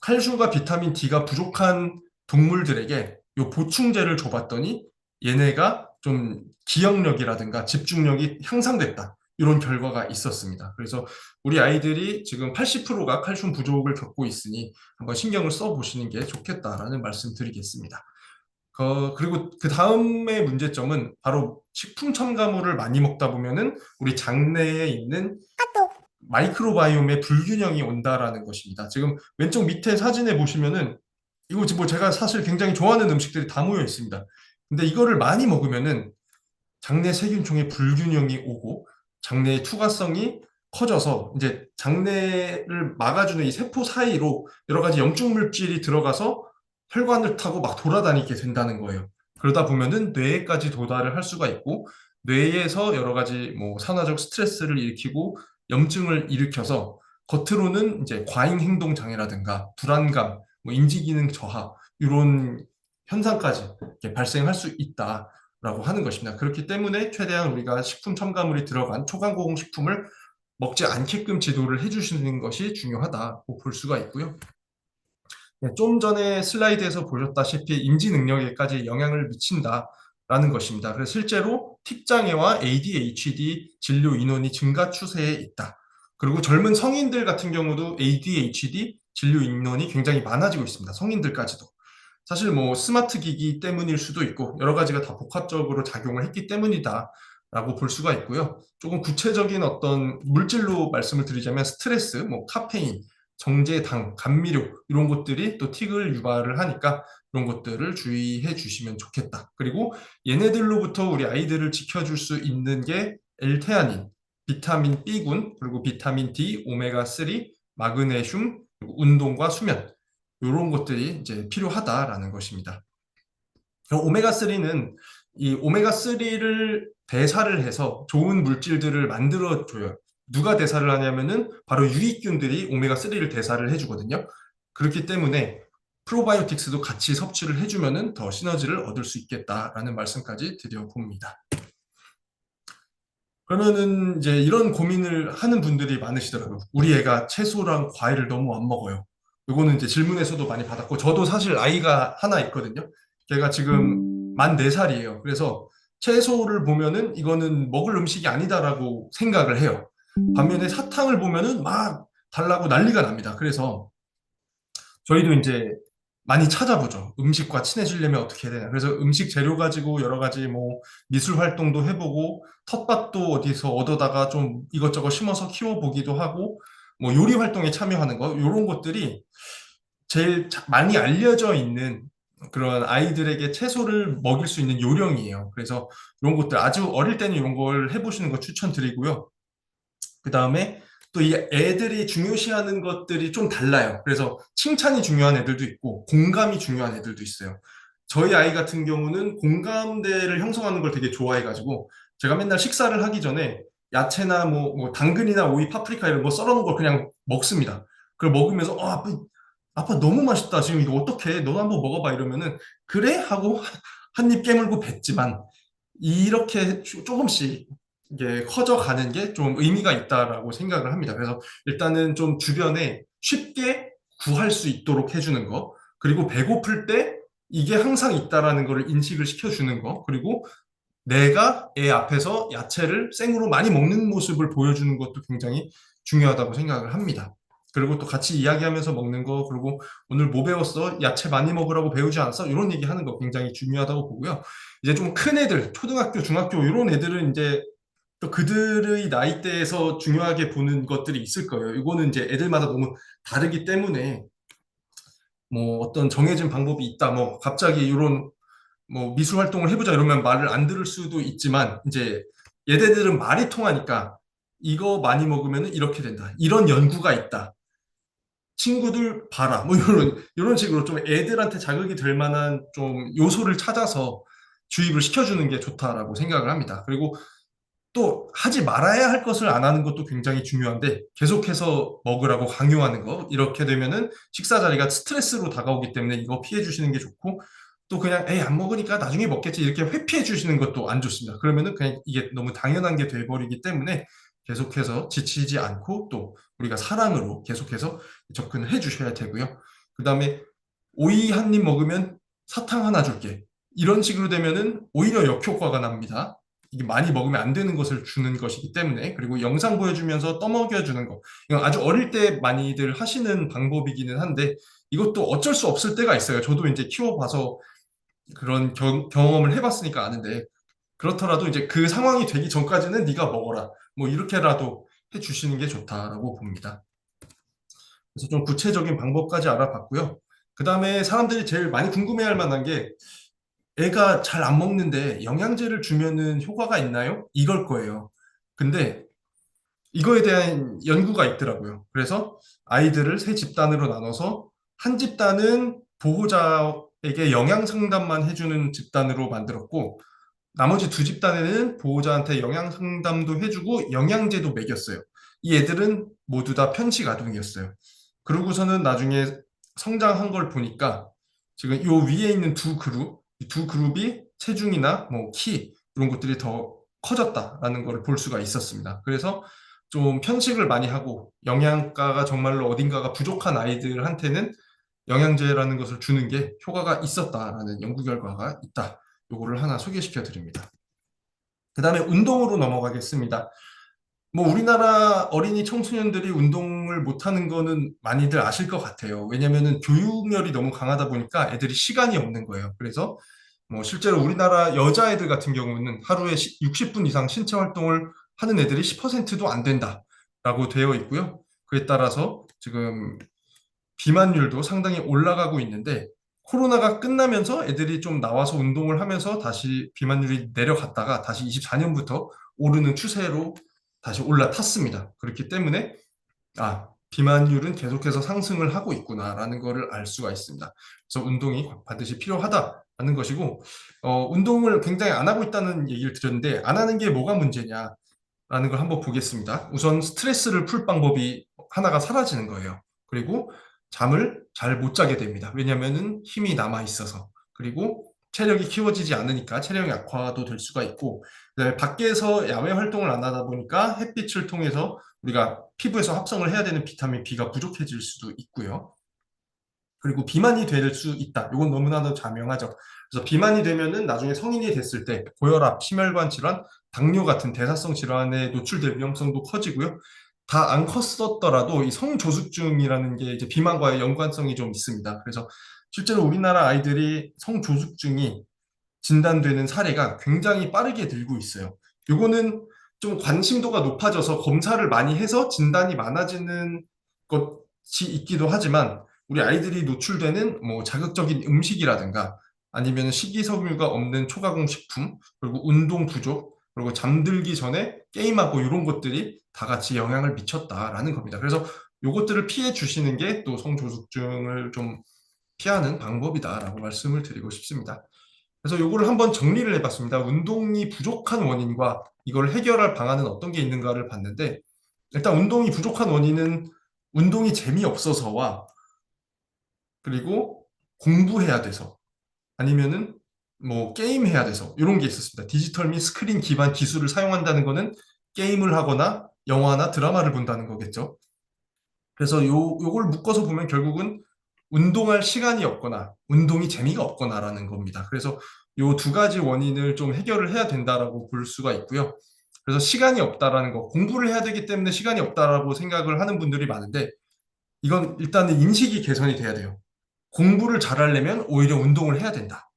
[SPEAKER 1] 칼슘과 비타민 D가 부족한 동물들에게 요 보충제를 줘봤더니 얘네가 좀 기억력이라든가 집중력이 향상됐다. 이런 결과가 있었습니다. 그래서 우리 아이들이 지금 80%가 칼슘 부족을 겪고 있으니 한번 신경을 써보시는 게 좋겠다라는 말씀 드리겠습니다. 그리고 그 다음의 문제점은 바로 식품 첨가물을 많이 먹다 보면은 우리 장내에 있는 마이크로바이옴의 불균형이 온다라는 것입니다. 지금 왼쪽 밑에 사진에 보시면은 이거 지금 뭐 제가 사실 굉장히 좋아하는 음식들이 다 모여 있습니다. 근데 이거를 많이 먹으면은 장내 세균총의 불균형이 오고 장내의 투과성이 커져서 이제 장내를 막아주는 이 세포 사이로 여러 가지 염증 물질이 들어가서 혈관을 타고 막 돌아다니게 된다는 거예요. 그러다 보면은 뇌에까지 도달을 할 수가 있고 뇌에서 여러 가지 뭐 산화적 스트레스를 일으키고 염증을 일으켜서 겉으로는 이제 과잉 행동 장애라든가 불안감, 뭐 인지 기능 저하 이런 현상까지 이렇게 발생할 수 있다라고 하는 것입니다. 그렇기 때문에 최대한 우리가 식품 첨가물이 들어간 초강공 식품을 먹지 않게끔 지도를 해주시는 것이 중요하다고 볼 수가 있고요. 네, 좀 전에 슬라이드에서 보셨다시피 인지 능력에까지 영향을 미친다라는 것입니다. 그래서 실제로 틱장애와 ADHD 진료 인원이 증가 추세에 있다. 그리고 젊은 성인들 같은 경우도 ADHD 진료 인원이 굉장히 많아지고 있습니다. 성인들까지도. 사실 뭐 스마트 기기 때문일 수도 있고 여러 가지가 다 복합적으로 작용을 했기 때문이다라고 볼 수가 있고요. 조금 구체적인 어떤 물질로 말씀을 드리자면 스트레스, 뭐 카페인, 정제당, 감미료 이런 것들이 또 틱을 유발을 하니까 이런 것들을 주의해 주시면 좋겠다. 그리고 얘네들로부터 우리 아이들을 지켜줄 수 있는 게 L테아닌, 비타민 B군, 그리고 비타민 D, 오메가3, 마그네슘, 그리고 운동과 수면 이런 것들이 이제 필요하다라는 것입니다. 오메가3는 이 오메가3를 대사를 해서 좋은 물질들을 만들어 줘요. 누가 대사를 하냐면은 바로 유익균들이 오메가3를 대사를 해주거든요. 그렇기 때문에 프로바이오틱스도 같이 섭취를 해주면은 더 시너지를 얻을 수 있겠다라는 말씀까지 드려봅니다. 그러면은 이제 이런 고민을 하는 분들이 많으시더라고요. 우리 애가 채소랑 과일을 너무 안 먹어요. 이거는 이제 질문에서도 많이 받았고, 저도 사실 아이가 하나 있거든요. 걔가 지금 만 4살이에요. 그래서 채소를 보면은 이거는 먹을 음식이 아니다라고 생각을 해요. 반면에 사탕을 보면은 막 달라고 난리가 납니다. 그래서 저희도 이제 많이 찾아보죠. 음식과 친해지려면 어떻게 해야 되나. 그래서 음식 재료 가지고 여러 가지 뭐 미술 활동도 해보고 텃밭도 어디서 얻어다가 좀 이것저것 심어서 키워보기도 하고 뭐 요리 활동에 참여하는 거 이런 것들이 제일 많이 알려져 있는 그런 아이들에게 채소를 먹일 수 있는 요령이에요. 그래서 이런 것들 아주 어릴 때는 이런 걸 해보시는 거 추천드리고요. 그 다음에 또 이 애들이 중요시하는 것들이 좀 달라요. 그래서 칭찬이 중요한 애들도 있고 공감이 중요한 애들도 있어요. 저희 아이 같은 경우는 공감대를 형성하는 걸 되게 좋아해가지고 제가 맨날 식사를 하기 전에 야채나 뭐 당근이나 오이, 파프리카 이런 거 썰어놓은 걸 그냥 먹습니다. 그걸 먹으면서 아빠 너무 맛있다. 지금 이거 어떡해? 너도 한번 먹어봐. 이러면은 그래? 하고 한 입 깨물고 뱉지만 이렇게 조금씩 이게 커져가는 게 좀 의미가 있다라고 생각을 합니다. 그래서 일단은 좀 주변에 쉽게 구할 수 있도록 해주는 거, 그리고 배고플 때 이게 항상 있다라는 것을 인식을 시켜주는 거, 그리고 내가 애 앞에서 야채를 생으로 많이 먹는 모습을 보여주는 것도 굉장히 중요하다고 생각을 합니다. 그리고 또 같이 이야기하면서 먹는 거, 그리고 오늘 뭐 배웠어? 야채 많이 먹으라고 배우지 않았어? 이런 얘기 하는 거 굉장히 중요하다고 보고요. 이제 좀 큰 애들, 초등학교, 중학교 이런 애들은 이제 또 그들의 나이대에서 중요하게 보는 것들이 있을 거예요. 이거는 이제 애들마다 너무 다르기 때문에 뭐 어떤 정해진 방법이 있다. 뭐 갑자기 이런 뭐 미술 활동을 해보자 이러면 말을 안 들을 수도 있지만 이제 얘네들은 말이 통하니까 이거 많이 먹으면 이렇게 된다. 이런 연구가 있다. 친구들 봐라. 뭐 이런 식으로 좀 애들한테 자극이 될 만한 좀 요소를 찾아서 주입을 시켜주는 게 좋다라고 생각을 합니다. 그리고 또 하지 말아야 할 것을 안 하는 것도 굉장히 중요한데 계속해서 먹으라고 강요하는 거 이렇게 되면은 식사 자리가 스트레스로 다가오기 때문에 이거 피해 주시는 게 좋고 또 그냥 에이 안 먹으니까 나중에 먹겠지 이렇게 회피해 주시는 것도 안 좋습니다. 그러면은 그냥 이게 너무 당연한 게 돼버리기 때문에 계속해서 지치지 않고 또 우리가 사랑으로 계속해서 접근을 해 주셔야 되고요. 그다음에 오이 한 입 먹으면 사탕 하나 줄게. 이런 식으로 되면은 오히려 역효과가 납니다. 이게 많이 먹으면 안 되는 것을 주는 것이기 때문에 그리고 영상 보여주면서 떠먹여 주는 거 이건 아주 어릴 때 많이들 하시는 방법이기는 한데 이것도 어쩔 수 없을 때가 있어요. 저도 이제 키워봐서 그런 경험을 해봤으니까 아는데 그렇더라도 이제 그 상황이 되기 전까지는 네가 먹어라 뭐 이렇게라도 해주시는 게 좋다라고 봅니다. 그래서 좀 구체적인 방법까지 알아봤고요. 그 다음에 사람들이 제일 많이 궁금해할 만한 게 애가 잘 안 먹는데 영양제를 주면은 효과가 있나요? 이걸 거예요. 근데 이거에 대한 연구가 있더라고요. 그래서 아이들을 세 집단으로 나눠서 한 집단은 보호자에게 영양 상담만 해주는 집단으로 만들었고 나머지 두 집단에는 보호자한테 영양 상담도 해주고 영양제도 먹였어요. 이 애들은 모두 다 편식 아동이었어요. 그러고서는 나중에 성장한 걸 보니까 지금 요 위에 있는 이 두 그룹이 체중이나 뭐 키 이런 것들이 더 커졌다라는 걸 볼 수가 있었습니다. 그래서 좀 편식을 많이 하고 영양가가 정말로 어딘가가 부족한 아이들한테는 영양제라는 것을 주는 게 효과가 있었다라는 연구 결과가 있다. 요거를 하나 소개시켜 드립니다. 그 다음에 운동으로 넘어가겠습니다. 뭐 우리나라 어린이 청소년들이 운동을 못하는 거는 많이들 아실 것 같아요. 왜냐면은 교육열이 너무 강하다 보니까 애들이 시간이 없는 거예요. 그래서 뭐 실제로 우리나라 여자애들 같은 경우는 하루에 60분 이상 신체 활동을 하는 애들이 10%도 안 된다라고 되어 있고요. 그에 따라서 지금 비만율도 상당히 올라가고 있는데 코로나가 끝나면서 애들이 좀 나와서 운동을 하면서 다시 비만율이 내려갔다가 다시 24년부터 오르는 추세로 다시 올라탔습니다. 그렇기 때문에 비만율은 계속해서 상승을 하고 있구나라는 것을 알 수가 있습니다. 그래서 운동이 반드시 필요하다라는 것이고 운동을 굉장히 안 하고 있다는 얘기를 드렸는데 안 하는 게 뭐가 문제냐라는 걸 한번 보겠습니다. 우선 스트레스를 풀 방법이 하나가 사라지는 거예요. 그리고 잠을 잘 못 자게 됩니다. 왜냐면은 힘이 남아 있어서. 그리고 체력이 키워지지 않으니까 체력 약화도 될 수가 있고, 그다음에 밖에서 야외 활동을 안 하다 보니까 햇빛을 통해서 우리가 피부에서 합성을 해야 되는 비타민 B가 부족해질 수도 있고요. 그리고 비만이 될 수 있다. 이건 너무나도 자명하죠. 그래서 비만이 되면은 나중에 성인이 됐을 때 고혈압, 심혈관 질환, 당뇨 같은 대사성 질환에 노출될 위험성도 커지고요. 다 안 컸었더라도 이 성조숙증이라는 게 이제 비만과의 연관성이 좀 있습니다. 그래서 실제로 우리나라 아이들이 성조숙증이 진단되는 사례가 굉장히 빠르게 늘고 있어요. 요거는 좀 관심도가 높아져서 검사를 많이 해서 진단이 많아지는 것이 있기도 하지만, 우리 아이들이 노출되는 뭐 자극적인 음식이라든가 아니면 식이섬유가 없는 초가공 식품, 그리고 운동 부족, 그리고 잠들기 전에 게임하고 이런 것들이 다 같이 영향을 미쳤다라는 겁니다. 그래서 요것들을 피해 주시는 게 또 성조숙증을 좀 피하는 방법이다라고 말씀을 드리고 싶습니다. 그래서 요거를 한번 정리를 해봤습니다. 운동이 부족한 원인과 이걸 해결할 방안은 어떤 게 있는가를 봤는데, 일단 운동이 부족한 원인은 운동이 재미없어서와, 그리고 공부해야 돼서, 아니면은 뭐 게임해야 돼서, 이런 게 있었습니다. 디지털 및 스크린 기반 기술을 사용한다는 거는 게임을 하거나 영화나 드라마를 본다는 거겠죠. 그래서 요걸 묶어서 보면 결국은 운동할 시간이 없거나 운동이 재미가 없거나라는 겁니다. 그래서 요 두 가지 원인을 좀 해결을 해야 된다라고 볼 수가 있고요. 그래서 시간이 없다라는 거, 공부를 해야 되기 때문에 시간이 없다라고 생각을 하는 분들이 많은데, 이건 일단은 인식이 개선이 돼야 돼요. 공부를 잘하려면 오히려 운동을 해야 된다.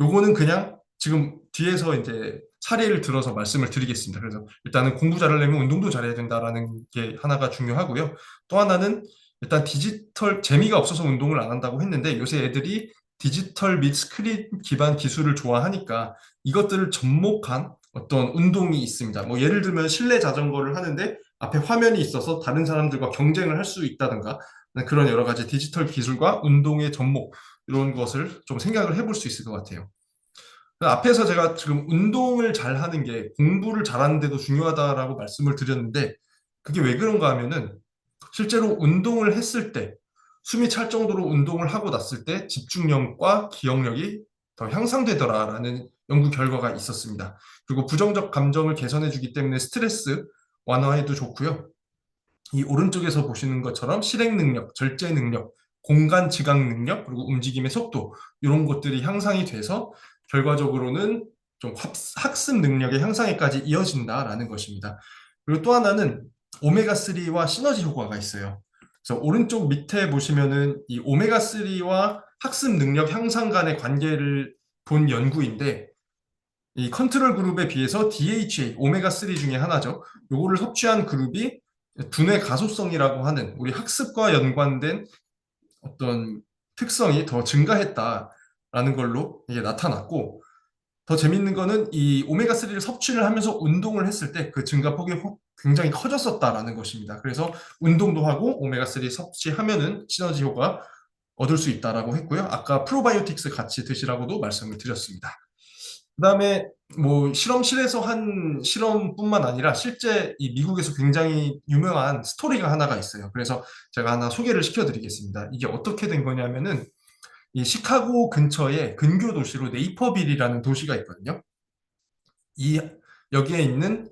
[SPEAKER 1] 요거는 그냥 지금 뒤에서 이제 사례를 들어서 말씀을 드리겠습니다. 그래서 일단은 공부 잘하려면 운동도 잘해야 된다라는 게 하나가 중요하고요. 또 하나는 일단 디지털 재미가 없어서 운동을 안 한다고 했는데, 요새 애들이 디지털 및 스크린 기반 기술을 좋아하니까 이것들을 접목한 어떤 운동이 있습니다. 뭐 예를 들면 실내 자전거를 하는데 앞에 화면이 있어서 다른 사람들과 경쟁을 할 수 있다든가, 그런 여러 가지 디지털 기술과 운동의 접목, 이런 것을 좀 생각을 해볼 수 있을 것 같아요. 앞에서 제가 지금 운동을 잘하는 게 공부를 잘하는데도 중요하다라고 말씀을 드렸는데, 그게 왜 그런가 하면은 실제로 운동을 했을 때, 숨이 찰 정도로 운동을 하고 났을 때 집중력과 기억력이 더 향상되더라라는 연구 결과가 있었습니다. 그리고 부정적 감정을 개선해 주기 때문에 스트레스 완화에도 좋고요. 이 오른쪽에서 보시는 것처럼 실행 능력, 절제 능력, 공간 지각 능력, 그리고 움직임의 속도, 이런 것들이 향상이 돼서 결과적으로는 좀 학습 능력의 향상에까지 이어진다라는 것입니다. 그리고 또 하나는 오메가3와 시너지 효과가 있어요. 그래서 오른쪽 밑에 보시면은 이 오메가3와 학습 능력 향상 간의 관계를 본 연구인데, 이 컨트롤 그룹에 비해서 DHA, 오메가3 중에 하나죠. 요거를 섭취한 그룹이 두뇌 가소성이라고 하는 우리 학습과 연관된 어떤 특성이 더 증가했다라는 걸로 이게 나타났고, 더 재밌는 거는 이 오메가3를 섭취를 하면서 운동을 했을 때 그 증가폭이 굉장히 커졌었다라는 것입니다. 그래서 운동도 하고 오메가3 섭취하면은 시너지 효과 얻을 수 있다라고 했고요. 아까 프로바이오틱스 같이 드시라고도 말씀을 드렸습니다. 그다음에 뭐 실험실에서 한 실험뿐만 아니라 실제 이 미국에서 굉장히 유명한 스토리가 하나가 있어요. 그래서 제가 하나 소개를 시켜드리겠습니다. 이게 어떻게 된 거냐면은 이 시카고 근처에 근교 도시로 네이퍼빌이라는 도시가 있거든요. 이 여기에 있는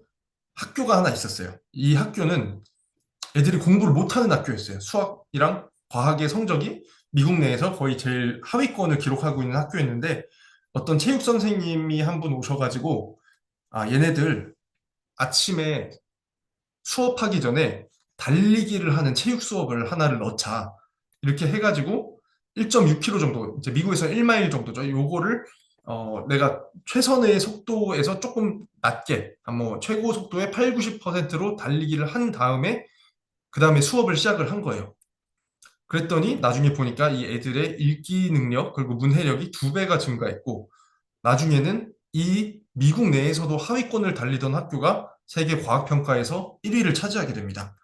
[SPEAKER 1] 학교가 하나 있었어요. 이 학교는 애들이 공부를 못하는 학교였어요. 수학이랑 과학의 성적이 미국 내에서 거의 제일 하위권을 기록하고 있는 학교였는데, 어떤 체육 선생님이 한 분 오셔가지고, 아, 얘네들 아침에 수업하기 전에 달리기를 하는 체육 수업을 하나를 넣자. 이렇게 해가지고 1.6km 정도, 이제 미국에서 1마일 정도죠. 요거를 내가 최선의 속도에서 조금 낮게, 뭐 최고 속도의 8, 90%로 달리기를 한 다음에 그 다음에 수업을 시작을 한 거예요. 그랬더니 나중에 보니까 이 애들의 읽기 능력 그리고 문해력이 2배가 증가했고, 나중에는 이 미국 내에서도 하위권을 달리던 학교가 세계 과학평가에서 1위를 차지하게 됩니다.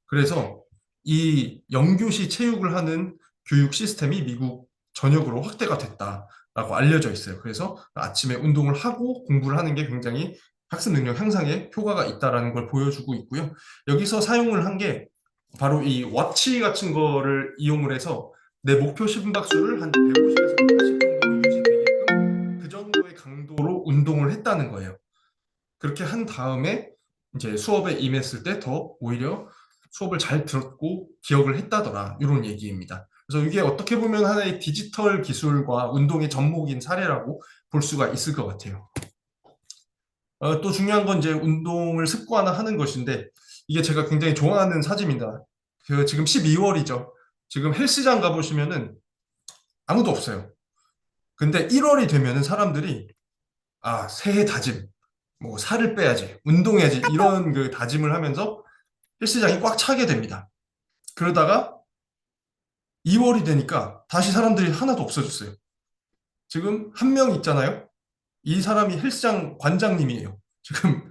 [SPEAKER 1] 그래서 이 영교시 체육을 하는 교육 시스템이 미국 전역으로 확대가 됐다라고 알려져 있어요. 그래서 아침에 운동을 하고 공부를 하는 게 굉장히 학습 능력 향상에 효과가 있다라는 걸 보여주고 있고요. 여기서 사용을 한 게 바로 이 워치 같은 거를 이용을 해서 내 목표 심박수를 한 150에서 180 정도로 유지되게끔 그 정도의 강도로 운동을 했다는 거예요. 그렇게 한 다음에 이제 수업에 임했을 때 더 오히려 수업을 잘 들었고 기억을 했다더라. 이런 얘기입니다. 그래서 이게 어떻게 보면 하나의 디지털 기술과 운동의 접목인 사례라고 볼 수가 있을 것 같아요. 또 중요한 건 이제 운동을 습관화하는 것인데 이게 제가 굉장히 좋아하는 사진입니다. 그 지금 12월이죠. 지금 헬스장 가보시면은 아무도 없어요. 근데 1월이 되면은 사람들이 새해 다짐, 뭐 살을 빼야지, 운동해야지 이런 그 다짐을 하면서 헬스장이 꽉 차게 됩니다. 그러다가 2월이 되니까 다시 사람들이 하나도 없어졌어요. 지금 한 명 있잖아요. 이 사람이 헬스장 관장님이에요. 지금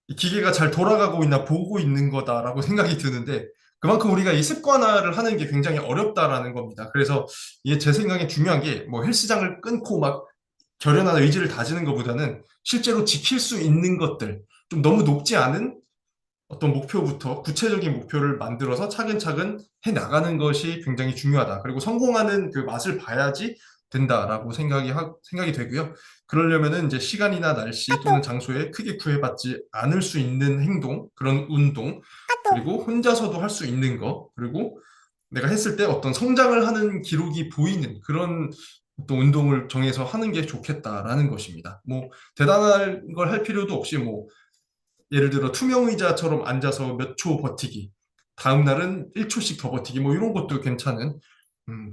[SPEAKER 1] 이 기계가 잘 돌아가고 있나 보고 있는 거다라고 생각이 드는데 그만큼 우리가 이 습관화를 하는 게 굉장히 어렵다라는 겁니다. 그래서 이게 제 생각에 중요한 게 뭐 헬스장을 끊고 막 결연한 의지를 다지는 것보다는 실제로 지킬 수 있는 것들, 좀 너무 높지 않은 어떤 목표부터 구체적인 목표를 만들어서 차근차근 해 나가는 것이 굉장히 중요하다. 그리고 성공하는 그 맛을 봐야지 된다라고 생각이 되고요. 그러려면은 이제 시간이나 날씨 또는 장소에 크게 구애받지 않을 수 있는 행동, 그런 운동, 그리고 혼자서도 할 수 있는 거, 그리고 내가 했을 때 어떤 성장을 하는 기록이 보이는 그런 또 운동을 정해서 하는 게 좋겠다라는 것입니다. 뭐 대단한 걸 할 필요도 없이 뭐 예를 들어 투명 의자처럼 앉아서 몇 초 버티기, 다음 날은 1초씩 더 버티기, 뭐 이런 것도 괜찮은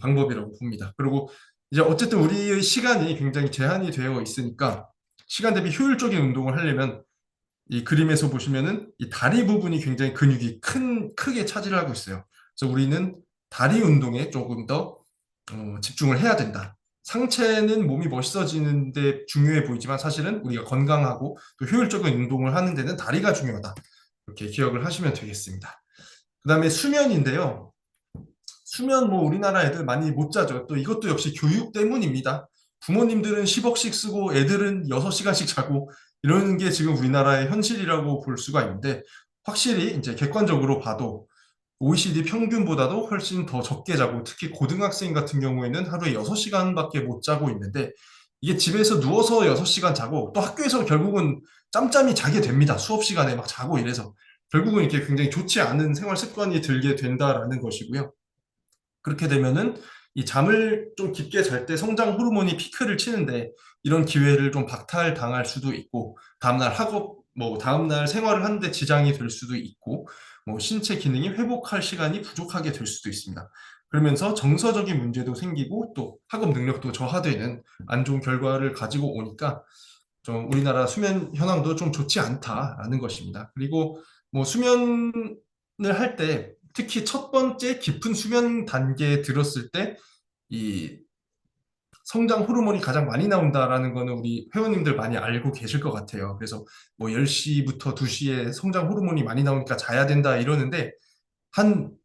[SPEAKER 1] 방법이라고 봅니다. 그리고 이제 어쨌든 우리의 시간이 굉장히 제한이 되어 있으니까 시간 대비 효율적인 운동을 하려면 이 그림에서 보시면은 이 다리 부분이 굉장히 근육이 크게 차지를 하고 있어요. 그래서 우리는 다리 운동에 조금 더 집중을 해야 된다. 상체는 몸이 멋있어지는데 중요해 보이지만 사실은 우리가 건강하고 또 효율적인 운동을 하는 데는 다리가 중요하다. 이렇게 기억을 하시면 되겠습니다. 그 다음에 수면인데요. 수면 뭐 우리나라 애들 많이 못 자죠. 또 이것도 역시 교육 때문입니다. 부모님들은 10억씩 쓰고 애들은 6시간씩 자고 이러는 게 지금 우리나라의 현실이라고 볼 수가 있는데 확실히 이제 객관적으로 봐도 OECD 평균보다도 훨씬 더 적게 자고 특히 고등학생 같은 경우에는 하루에 6시간밖에 못 자고 있는데 이게 집에서 누워서 6시간 자고 또 학교에서 결국은 짬짬이 자게 됩니다. 수업 시간에 막 자고 이래서 결국은 이렇게 굉장히 좋지 않은 생활 습관이 들게 된다라는 것이고요. 그렇게 되면은 이 잠을 좀 깊게 잘 때 성장 호르몬이 피크를 치는데 이런 기회를 좀 박탈당할 수도 있고 다음날 학업 뭐 다음날 생활을 하는데 지장이 될 수도 있고 뭐 신체 기능이 회복할 시간이 부족하게 될 수도 있습니다. 그러면서 정서적인 문제도 생기고 또 학업 능력도 저하되는 안 좋은 결과를 가지고 오니까 좀 우리나라 수면 현황도 좀 좋지 않다라는 것입니다. 그리고 뭐 수면을 할 때 특히 첫 번째 깊은 수면 단계에 들었을 때 이 성장 호르몬이 가장 많이 나온다라는 거는 우리 회원님들 많이 알고 계실 것 같아요. 그래서 뭐 10시부터 2시에 성장 호르몬이 많이 나오니까 자야 된다 이러는데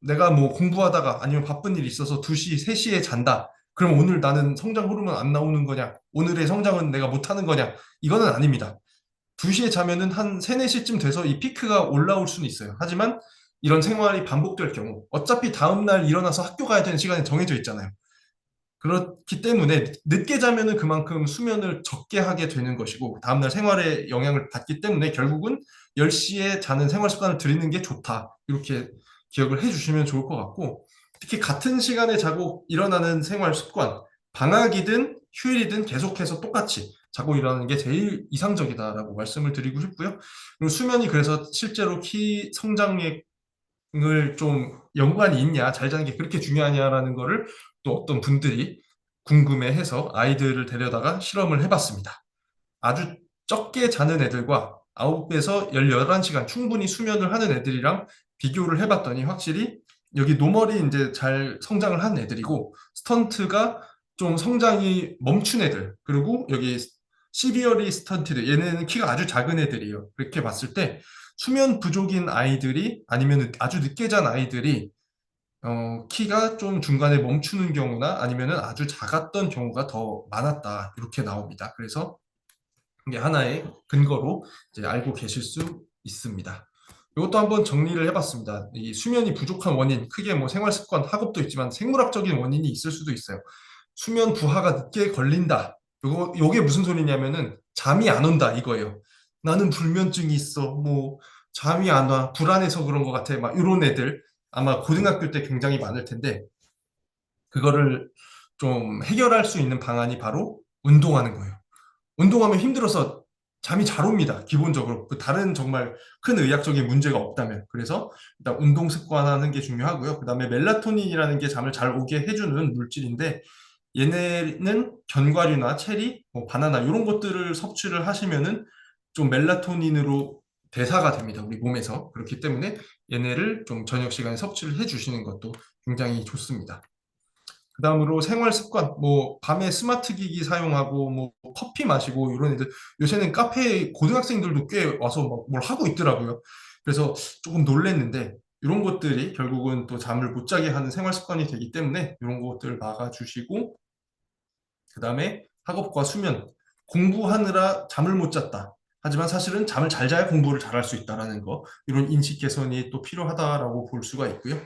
[SPEAKER 1] 내가 뭐 공부하다가 아니면 바쁜 일이 있어서 2시, 3시에 잔다. 그럼 오늘 나는 성장 호르몬 안 나오는 거냐? 오늘의 성장은 내가 못하는 거냐? 이거는 아닙니다. 2시에 자면은 한 3, 4시쯤 돼서 이 피크가 올라올 수는 있어요. 하지만 이런 생활이 반복될 경우 어차피 다음날 일어나서 학교 가야 되는 시간이 정해져 있잖아요. 그렇기 때문에 늦게 자면은 그만큼 수면을 적게 하게 되는 것이고 다음날 생활에 영향을 받기 때문에 결국은 10시에 자는 생활 습관을 들이는 게 좋다. 이렇게 기억을 해주시면 좋을 것 같고 특히 같은 시간에 자고 일어나는 생활 습관 방학이든 휴일이든 계속해서 똑같이 자고 일어나는 게 제일 이상적이다라고 말씀을 드리고 싶고요. 그리고 수면이 그래서 실제로 키 성장에 을 좀 연관이 있냐, 잘 자는 게 그렇게 중요하냐라는 거를 또 어떤 분들이 궁금해해서 아이들을 데려다가 실험을 해봤습니다. 아주 적게 자는 애들과 9에서 11시간 충분히 수면을 하는 애들이랑 비교를 해봤더니 확실히 여기 노멀이 이제 잘 성장을 한 애들이고 스턴트가 좀 성장이 멈춘 애들 그리고 여기 시비어리 스턴티드 얘네는 키가 아주 작은 애들이에요. 그렇게 봤을 때 수면 부족인 아이들이 아니면 아주 늦게 잔 아이들이 키가 좀 중간에 멈추는 경우나 아니면은 아주 작았던 경우가 더 많았다. 이렇게 나옵니다. 그래서 이게 하나의 근거로 이제 알고 계실 수 있습니다. 이것도 한번 정리를 해봤습니다. 이 수면이 부족한 원인, 크게 뭐 생활 습관, 학업도 있지만 생물학적인 원인이 있을 수도 있어요. 수면 부하가 늦게 걸린다. 요게 무슨 소리냐면은 잠이 안 온다 이거예요. 나는 불면증이 있어. 뭐 잠이 안 와. 불안해서 그런 것 같아. 막 이런 애들 아마 고등학교 때 굉장히 많을 텐데 그거를 좀 해결할 수 있는 방안이 바로 운동하는 거예요. 운동하면 힘들어서 잠이 잘 옵니다. 기본적으로. 그 다른 정말 큰 의학적인 문제가 없다면. 그래서 일단 운동 습관하는 게 중요하고요. 그다음에 멜라토닌이라는 게 잠을 잘 오게 해주는 물질인데 얘네는 견과류나 체리, 뭐 바나나 이런 것들을 섭취를 하시면은 좀 멜라토닌으로 대사가 됩니다. 우리 몸에서. 그렇기 때문에 얘네를 좀 저녁 시간에 섭취를 해주시는 것도 굉장히 좋습니다. 그다음으로 생활 습관, 뭐 밤에 스마트 기기 사용하고 뭐 커피 마시고 이런 애들 요새는 카페에 고등학생들도 꽤 와서 막 뭘 하고 있더라고요. 그래서 조금 놀랬는데 이런 것들이 결국은 또 잠을 못 자게 하는 생활 습관이 되기 때문에 이런 것들을 막아주시고 그다음에 학업과 수면, 공부하느라 잠을 못 잤다. 하지만 사실은 잠을 잘 자야 공부를 잘할 수 있다라는 거 이런 인식 개선이 또 필요하다라고 볼 수가 있고요.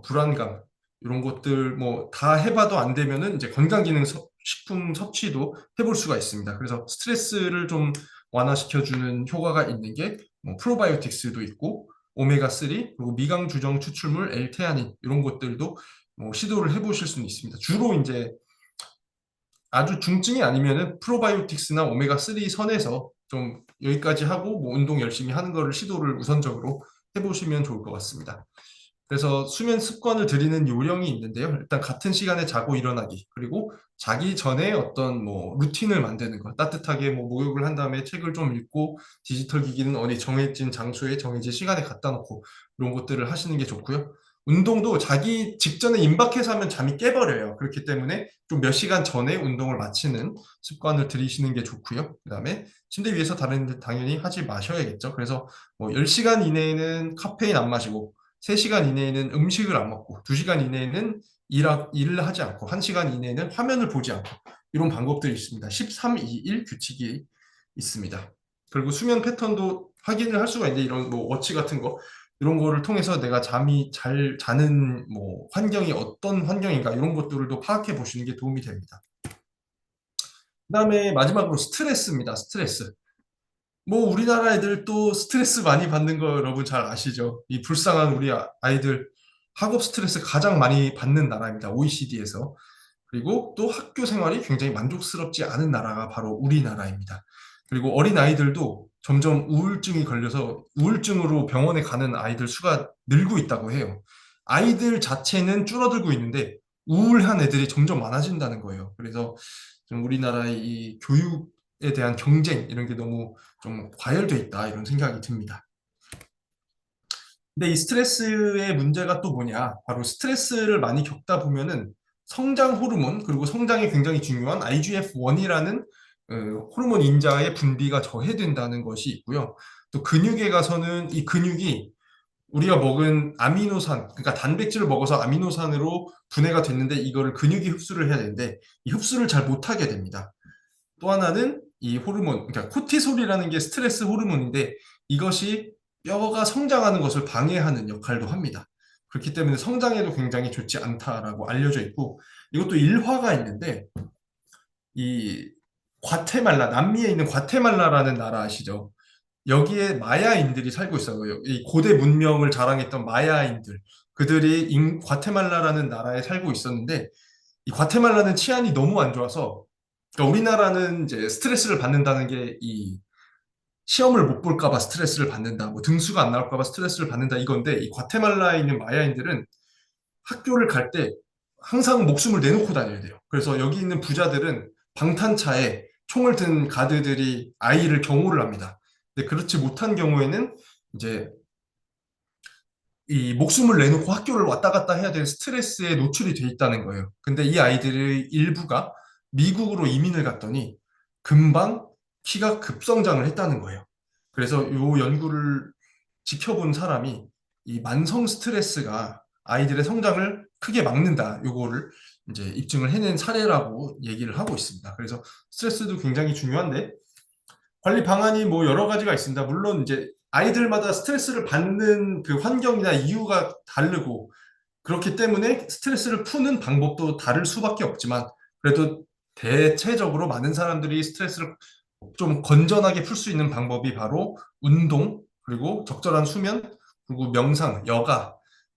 [SPEAKER 1] 불안감 이런 것들 뭐 다 해봐도 안 되면은 이제 건강기능 식품 섭취도 해볼 수가 있습니다. 그래서 스트레스를 좀 완화시켜주는 효과가 있는 게뭐 프로바이오틱스도 있고 오메가3 그리고 미강 주정 추출물 L테아닌 이런 것들도 뭐 시도를 해보실 수는 있습니다. 주로 이제 아주 중증이 아니면은 프로바이오틱스나 오메가3 선에서 좀 여기까지 하고 뭐 운동 열심히 하는 거를 시도를 우선적으로 해보시면 좋을 것 같습니다. 그래서 수면 습관을 들이는 요령이 있는데요. 일단 같은 시간에 자고 일어나기, 그리고 자기 전에 어떤 뭐 루틴을 만드는 것, 따뜻하게 뭐 목욕을 한 다음에 책을 좀 읽고 디지털 기기는 어디 정해진 장소에 정해진 시간에 갖다 놓고 이런 것들을 하시는 게 좋고요. 운동도 자기 직전에 임박해서 하면 잠이 깨버려요. 그렇기 때문에 좀 몇 시간 전에 운동을 마치는 습관을 들이시는 게 좋고요. 그다음에 침대 위에서 다른 당연히 하지 마셔야겠죠. 그래서 뭐 10시간 이내에는 카페인 안 마시고 3시간 이내에는 음식을 안 먹고 2시간 이내에는 일을 하지 않고 1시간 이내에는 화면을 보지 않고 이런 방법들이 있습니다. 13-2-1 규칙이 있습니다. 그리고 수면 패턴도 확인을 할 수가 있는데 이런 뭐 워치 같은 거 이런 거를 통해서 내가 잠이 잘 자는 뭐 환경이 어떤 환경인가 이런 것들도 파악해 보시는 게 도움이 됩니다. 그다음에 마지막으로 스트레스입니다. 스트레스. 뭐 우리나라 애들 또 스트레스 많이 받는 거 여러분 잘 아시죠? 이 불쌍한 우리 아이들 학업 스트레스 가장 많이 받는 나라입니다. OECD에서. 그리고 또 학교 생활이 굉장히 만족스럽지 않은 나라가 바로 우리나라입니다. 그리고 어린 아이들도 점점 우울증이 걸려서 우울증으로 병원에 가는 아이들 수가 늘고 있다고 해요. 아이들 자체는 줄어들고 있는데 우울한 애들이 점점 많아진다는 거예요. 그래서 좀 우리나라의 이 교육에 대한 경쟁 이런 게 너무 좀 과열돼 있다 이런 생각이 듭니다. 근데 이 스트레스의 문제가 또 뭐냐? 바로 스트레스를 많이 겪다 보면은 성장 호르몬 그리고 성장에 굉장히 중요한 IGF-1이라는 호르몬 인자의 분비가 저해된다는 것이 있고요. 또 근육에 가서는 이 근육이 우리가 먹은 아미노산, 그러니까 단백질을 먹어서 아미노산으로 분해가 됐는데 이거를 근육이 흡수를 해야 되는데 이 흡수를 잘 못하게 됩니다. 또 하나는 이 호르몬, 그러니까 코티솔이라는 게 스트레스 호르몬인데 이것이 뼈가 성장하는 것을 방해하는 역할도 합니다. 그렇기 때문에 성장에도 굉장히 좋지 않다라고 알려져 있고 이것도 일화가 있는데 이 과테말라, 남미에 있는 과테말라라는 나라 아시죠? 여기에 마야인들이 살고 있어요. 이 고대 문명을 자랑했던 마야인들. 그들이 과테말라라는 나라에 살고 있었는데 이 과테말라는 치안이 너무 안 좋아서 그러니까 우리나라는 이제 스트레스를 받는다는 게 이 시험을 못 볼까 봐 스트레스를 받는다. 뭐 등수가 안 나올까 봐 스트레스를 받는다 이건데 이 과테말라에 있는 마야인들은 학교를 갈 때 항상 목숨을 내놓고 다녀야 돼요. 그래서 여기 있는 부자들은 방탄차에 총을 든 가드들이 아이를 경호를 합니다. 근데 그렇지 못한 경우에는 이제 이 목숨을 내놓고 학교를 왔다 갔다 해야 될 스트레스에 노출이 돼 있다는 거예요. 근데 이 아이들의 일부가 미국으로 이민을 갔더니 금방 키가 급성장을 했다는 거예요. 그래서 이 연구를 지켜본 사람이 이 만성 스트레스가 아이들의 성장을 크게 막는다. 요거를 이제 입증을 해낸 사례라고 얘기를 하고 있습니다. 그래서 스트레스도 굉장히 중요한데 관리 방안이 뭐 여러 가지가 있습니다. 물론 이제 아이들마다 스트레스를 받는 그 환경이나 이유가 다르고 그렇기 때문에 스트레스를 푸는 방법도 다를 수밖에 없지만 그래도 대체적으로 많은 사람들이 스트레스를 좀 건전하게 풀 수 있는 방법이 바로 운동, 그리고 적절한 수면, 그리고 명상, 여가,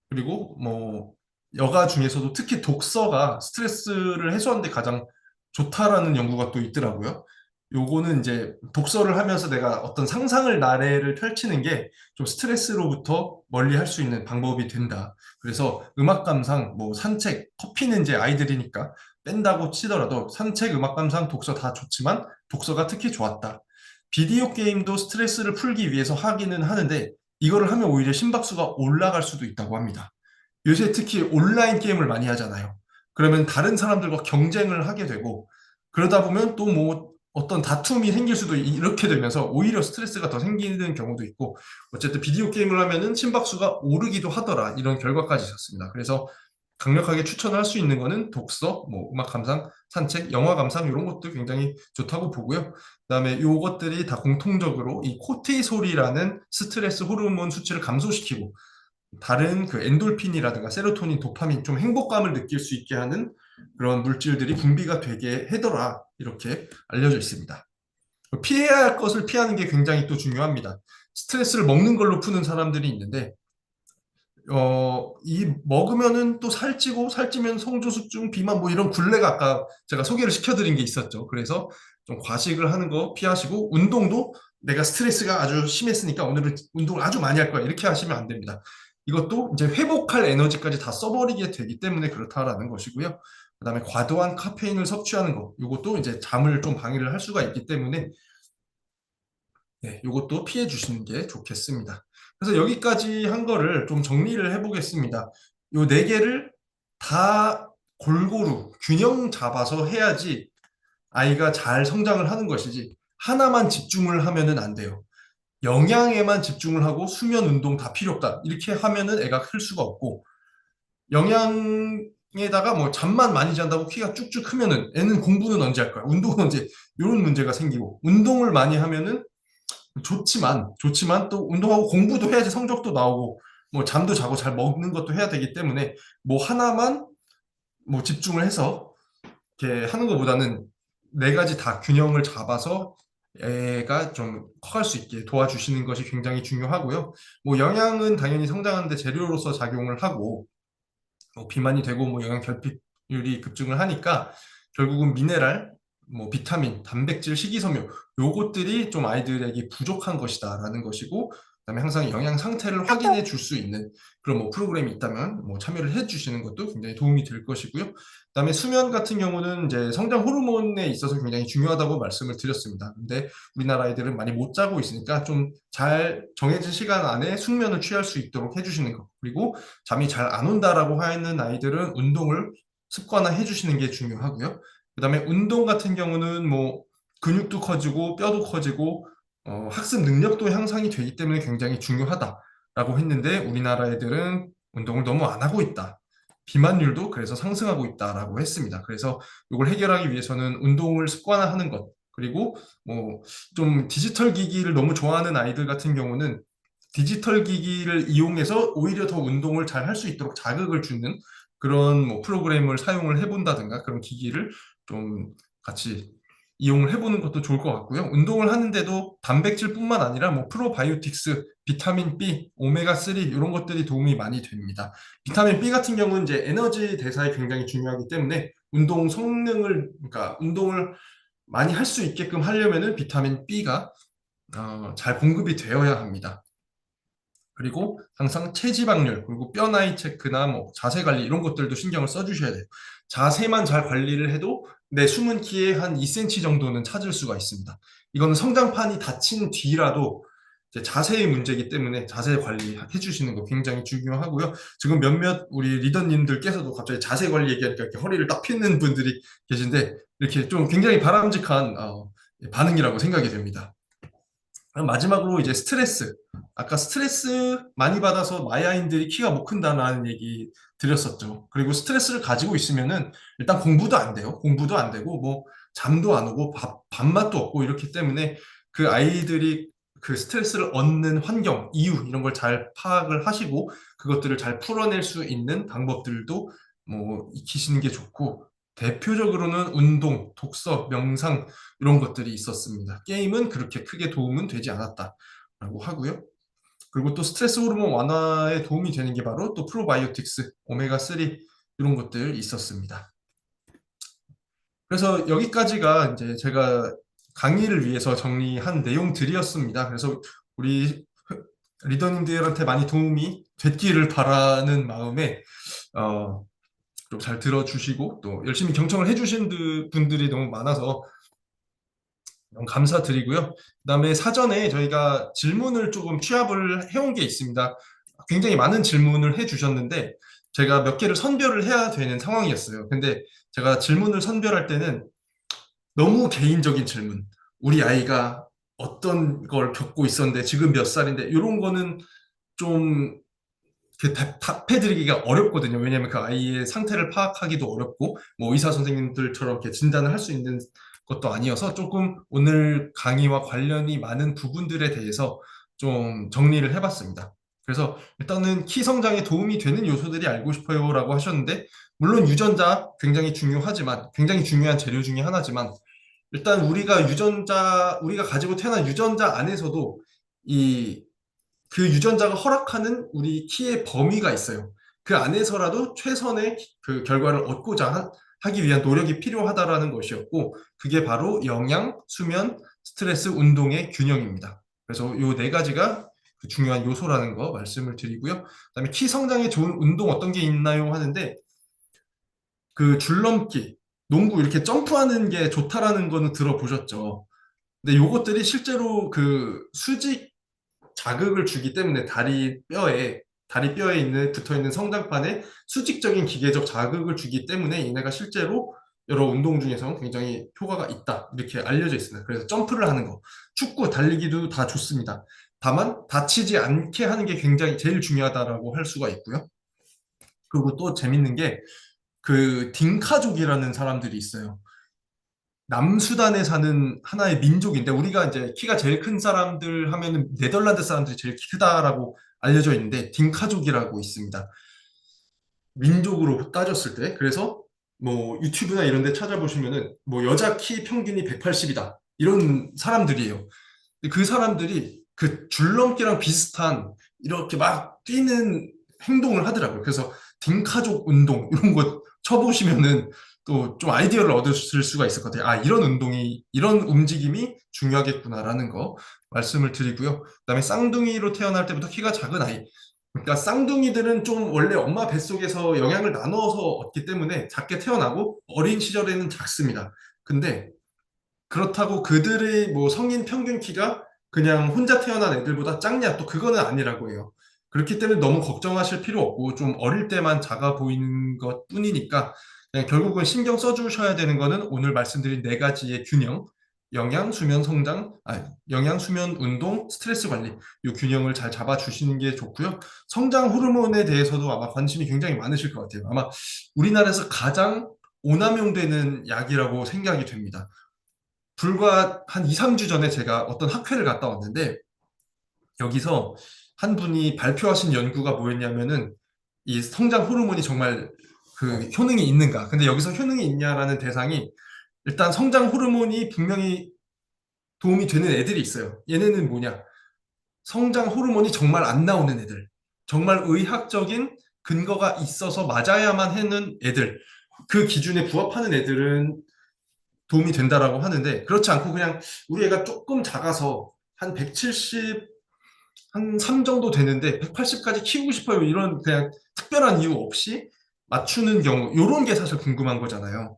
[SPEAKER 1] 그리고 뭐 여가 중에서도 특히 독서가 스트레스를 해소하는 데 가장 좋다라는 연구가 또 있더라고요. 요거는 이제 독서를 하면서 내가 어떤 상상을 나래를 펼치는 게 좀 스트레스로부터 멀리 할 수 있는 방법이 된다. 그래서 음악 감상, 뭐 산책, 커피는 이제 아이들이니까 뺀다고 치더라도 산책, 음악 감상, 독서 다 좋지만 독서가 특히 좋았다. 비디오 게임도 스트레스를 풀기 위해서 하기는 하는데 이거를 하면 오히려 심박수가 올라갈 수도 있다고 합니다. 요새 특히 온라인 게임을 많이 하잖아요. 그러면 다른 사람들과 경쟁을 하게 되고 그러다 보면 또 뭐 어떤 다툼이 생길 수도 이렇게 되면서 오히려 스트레스가 더 생기는 경우도 있고 어쨌든 비디오 게임을 하면은 심박수가 오르기도 하더라 이런 결과까지 있었습니다. 그래서 강력하게 추천할 수 있는 거는 독서, 뭐 음악 감상, 산책, 영화 감상 이런 것도 굉장히 좋다고 보고요. 그다음에 요것들이 다 공통적으로 이 코티솔이라는 스트레스 호르몬 수치를 감소시키고 다른 그 엔돌핀이라든가 세로토닌, 도파민 좀 행복감을 느낄 수 있게 하는 그런 물질들이 분비가 되게 해더라 이렇게 알려져 있습니다. 피해야 할 것을 피하는 게 굉장히 또 중요합니다. 스트레스를 먹는 걸로 푸는 사람들이 있는데 이 먹으면은 또 살찌고 살찌면 성조숙중, 비만 뭐 이런 굴레가 아까 제가 소개를 시켜드린 게 있었죠. 그래서 좀 과식을 하는 거 피하시고 운동도 내가 스트레스가 아주 심했으니까 오늘은 운동을 아주 많이 할 거야 이렇게 하시면 안 됩니다. 이것도 이제 회복할 에너지까지 다 써버리게 되기 때문에 그렇다라는 것이고요. 그다음에 과도한 카페인을 섭취하는 거, 이것도 이제 잠을 좀 방해를 할 수가 있기 때문에 네, 이것도 피해 주시는 게 좋겠습니다. 그래서 여기까지 한 거를 좀 정리를 해보겠습니다. 요 네 개를 다 골고루 균형 잡아서 해야지 아이가 잘 성장을 하는 것이지 하나만 집중을 하면은 안 돼요. 영양에만 집중을 하고 수면, 운동 다 필요 없다. 이렇게 하면은 애가 클 수가 없고 영양에다가 뭐 잠만 많이 잔다고 키가 쭉쭉 크면은 애는 공부는 언제 할 거야? 운동은 언제? 이런 문제가 생기고 운동을 많이 하면은 좋지만 또 운동하고 공부도 해야지 성적도 나오고 뭐 잠도 자고 잘 먹는 것도 해야 되기 때문에 뭐 하나만 뭐 집중을 해서 이렇게 하는 것보다는 네 가지 다 균형을 잡아서 애가 좀 커갈 수 있게 도와주시는 것이 굉장히 중요하고요. 뭐 영양은 당연히 성장하는데 재료로서 작용을 하고 뭐 비만이 되고 뭐 영양 결핍률이 급증을 하니까 결국은 미네랄, 뭐 비타민, 단백질, 식이섬유 요것들이 좀 아이들에게 부족한 것이다라는 것이고 그다음에 항상 영양 상태를 확인해 줄 수 있는 그런 뭐 프로그램이 있다면 뭐 참여를 해 주시는 것도 굉장히 도움이 될 것이고요. 그다음에 수면 같은 경우는 이제 성장 호르몬에 있어서 굉장히 중요하다고 말씀을 드렸습니다. 근데 우리나라 아이들은 많이 못 자고 있으니까 좀 잘 정해진 시간 안에 숙면을 취할 수 있도록 해주시는 것 그리고 잠이 잘 안 온다라고 하는 아이들은 운동을 습관화해 주시는 게 중요하고요. 그다음에 운동 같은 경우는 뭐 근육도 커지고 뼈도 커지고 학습 능력도 향상이 되기 때문에 굉장히 중요하다라고 했는데 우리나라 애들은 운동을 너무 안 하고 있다. 비만율도 그래서 상승하고 있다라고 했습니다. 그래서 이걸 해결하기 위해서는 운동을 습관화하는 것 그리고 뭐 좀 디지털 기기를 너무 좋아하는 아이들 같은 경우는 디지털 기기를 이용해서 오히려 더 운동을 잘 할 수 있도록 자극을 주는 그런 뭐 프로그램을 사용을 해본다든가 그런 기기를 좀 같이 이용을 해보는 것도 좋을 것 같고요. 운동을 하는데도 단백질뿐만 아니라 뭐 프로바이오틱스, 비타민 B, 오메가3 이런 것들이 도움이 많이 됩니다. 비타민 B 같은 경우는 이제 에너지 대사에 굉장히 중요하기 때문에 운동 성능을 그러니까 운동을 많이 할 수 있게끔 하려면은 비타민 B가 잘 공급이 되어야 합니다. 그리고 항상 체지방률, 그리고 뼈 나이 체크나 뭐 자세 관리 이런 것들도 신경을 써주셔야 돼요. 자세만 잘 관리를 해도 내 숨은 키에 한 2cm 정도는 찾을 수가 있습니다. 이거는 성장판이 닫힌 뒤라도 이제 자세의 문제이기 때문에 자세 관리해 주시는 거 굉장히 중요하고요. 지금 몇몇 우리 리더님들께서도 갑자기 자세 관리 얘기하니까 이렇게 허리를 딱 펴는 분들이 계신데 이렇게 좀 굉장히 바람직한 반응이라고 생각이 됩니다. 마지막으로 이제 스트레스. 아까 스트레스 많이 받아서 마야인들이 키가 못 큰다는 얘기 드렸었죠. 그리고 스트레스를 가지고 있으면은 일단 공부도 안 돼요. 공부도 안 되고 뭐 잠도 안 오고 밥맛도 없고 이렇기 때문에 그 아이들이 그 스트레스를 얻는 환경, 이유 이런 걸 잘 파악을 하시고 그것들을 잘 풀어낼 수 있는 방법들도 뭐 익히시는 게 좋고 대표적으로는 운동, 독서, 명상 이런 것들이 있었습니다. 게임은 그렇게 크게 도움은 되지 않았다라고 하고요. 그리고 또 스트레스 호르몬 완화에 도움이 되는 게 바로 또 프로바이오틱스, 오메가3 이런 것들 있었습니다. 그래서 여기까지가 이제 제가 강의를 위해서 정리한 내용들이었습니다. 그래서 우리 리더님들한테 많이 도움이 됐기를 바라는 마음에 좀 잘 들어주시고 또 열심히 경청을 해주신 분들이 너무 많아서 너무 감사드리고요. 그다음에 사전에 저희가 질문을 조금 취합을 해온 게 있습니다. 굉장히 많은 질문을 해주셨는데 제가 몇 개를 선별을 해야 되는 상황이었어요. 근데 제가 질문을 선별할 때는 너무 개인적인 질문, 우리 아이가 어떤 걸 겪고 있었는데 지금 몇 살인데 이런 거는 좀 답해드리기가 어렵거든요. 왜냐하면 그 아이의 상태를 파악하기도 어렵고, 뭐 의사 선생님들처럼 이렇게 진단을 할 수 있는 것도 아니어서 조금 오늘 강의와 관련이 많은 부분들에 대해서 좀 정리를 해봤습니다. 그래서 일단은 키 성장에 도움이 되는 요소들이 알고 싶어요라고 하셨는데, 물론 유전자 굉장히 중요하지만, 굉장히 중요한 재료 중에 하나지만, 일단 우리가 가지고 태어난 유전자 안에서도 이 그 유전자가 허락하는 우리 키의 범위가 있어요. 그 안에서라도 최선의 그 결과를 얻고자 하기 위한 노력이 필요하다라는 것이었고, 그게 바로 영양, 수면, 스트레스, 운동의 균형입니다. 그래서 이 네 가지가 그 중요한 요소라는 거 말씀을 드리고요. 그다음에 키 성장에 좋은 운동 어떤 게 있나요? 하는데 그 줄넘기, 농구 이렇게 점프하는 게 좋다라는 거는 들어보셨죠? 근데 요것들이 실제로 그 수직 자극을 주기 때문에 다리 뼈에 있는 붙어 있는 성장판에 수직적인 기계적 자극을 주기 때문에 얘네가 실제로 여러 운동 중에서 굉장히 효과가 있다 이렇게 알려져 있습니다. 그래서 점프를 하는 거, 축구, 달리기도 다 좋습니다. 다만 다치지 않게 하는 게 굉장히 제일 중요하다라고 할 수가 있고요. 그리고 또 재밌는 게 그 딩카족이라는 사람들이 있어요. 남수단에 사는 하나의 민족인데 우리가 이제 키가 제일 큰 사람들 하면은 네덜란드 사람들이 제일 크다라고 알려져 있는데 딩카족이라고 있습니다. 민족으로 따졌을 때 그래서 뭐 유튜브나 이런 데 찾아보시면은 뭐 여자 키 평균이 180이다 이런 사람들이에요. 근데 그 사람들이 그 줄넘기랑 비슷한 이렇게 막 뛰는 행동을 하더라고요. 그래서 딩카족 운동 이런 거 쳐보시면은 또 좀 아이디어를 얻으실 수가 있을 것 같아요. 아, 이런 움직임이 중요하겠구나라는 거 말씀을 드리고요. 그다음에 쌍둥이로 태어날 때부터 키가 작은 아이. 그러니까 쌍둥이들은 좀 원래 엄마 뱃속에서 영양을 나눠서 얻기 때문에 작게 태어나고 어린 시절에는 작습니다. 근데 그렇다고 그들의 뭐 성인 평균 키가 그냥 혼자 태어난 애들보다 작냐? 또 그거는 아니라고 해요. 그렇기 때문에 너무 걱정하실 필요 없고 좀 어릴 때만 작아 보이는 것 뿐이니까 그냥 결국은 신경 써주셔야 되는 거는 오늘 말씀드린 네 가지의 균형, 영양, 수면, 영양, 수면, 운동, 스트레스 관리 이 균형을 잘 잡아주시는 게 좋고요. 성장 호르몬에 대해서도 아마 관심이 굉장히 많으실 것 같아요. 아마 우리나라에서 가장 오남용되는 약이라고 생각이 됩니다. 불과 한 2, 3주 전에 제가 어떤 학회를 갔다 왔는데 여기서 한 분이 발표하신 연구가 뭐였냐면은 이 성장 호르몬이 정말 그 효능이 있는가. 근데 여기서 효능이 있냐라는 대상이 일단 성장 호르몬이 분명히 도움이 되는 애들이 있어요. 얘네는 뭐냐? 성장 호르몬이 정말 안 나오는 애들. 정말 의학적인 근거가 있어서 맞아야만 하는 애들. 그 기준에 부합하는 애들은 도움이 된다라고 하는데 그렇지 않고 그냥 우리 애가 조금 작아서 한 170, 한 3 정도 되는데 180까지 키우고 싶어요. 이런 그냥 특별한 이유 없이 맞추는 경우 이런 게 사실 궁금한 거잖아요.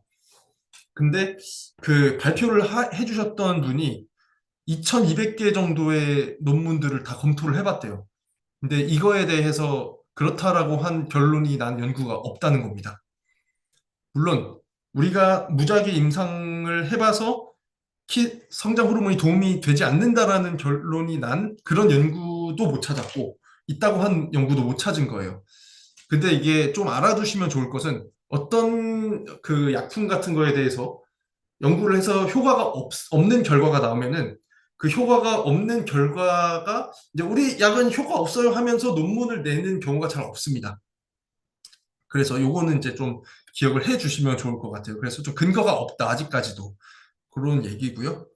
[SPEAKER 1] 근데 그 발표를 해주셨던 분이 2200개 정도의 논문들을 다 검토를 해봤대요. 근데 이거에 대해서 그렇다라고 한 결론이 난 연구가 없다는 겁니다. 물론 우리가 무작위 임상을 해봐서 성장 호르몬이 도움이 되지 않는다라는 결론이 난 그런 연구도 못 찾았고 있다고 한 연구도 못 찾은 거예요. 근데 이게 좀 알아두시면 좋을 것은 어떤 그 약품 같은 거에 대해서 연구를 해서 효과가 없는 결과가 나오면은 그 효과가 없는 결과가 이제 우리 약은 효과 없어요 하면서 논문을 내는 경우가 잘 없습니다. 그래서 요거는 이제 좀 기억을 해 주시면 좋을 것 같아요. 그래서 좀 근거가 없다, 아직까지도. 그런 얘기고요.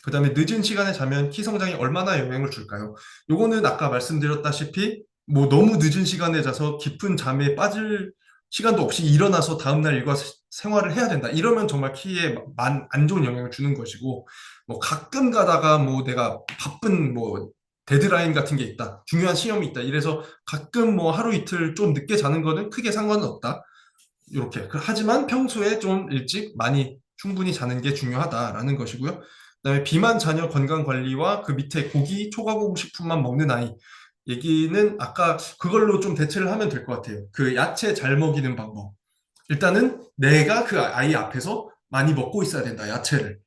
[SPEAKER 1] 그 다음에 늦은 시간에 자면 키 성장에 얼마나 영향을 줄까요? 요거는 아까 말씀드렸다시피 뭐 너무 늦은 시간에 자서 깊은 잠에 빠질 시간도 없이 일어나서 다음날 일과 생활을 해야 된다. 이러면 정말 키에 안 좋은 영향을 주는 것이고, 뭐 가끔 가다가 뭐 내가 바쁜 뭐 데드라인 같은 게 있다. 중요한 시험이 있다. 이래서 가끔 뭐 하루 이틀 좀 늦게 자는 거는 크게 상관은 없다. 이렇게. 하지만 평소에 좀 일찍 많이 충분히 자는 게 중요하다라는 것이고요. 그다음에 비만 자녀 건강 관리와 그 밑에 고기, 초과고급 식품만 먹는 아이 얘기는 아까 그걸로 좀 대체를 하면 될 것 같아요. 그 야채 잘 먹이는 방법. 일단은 내가 그 아이 앞에서 많이 먹고 있어야 된다, 야채를.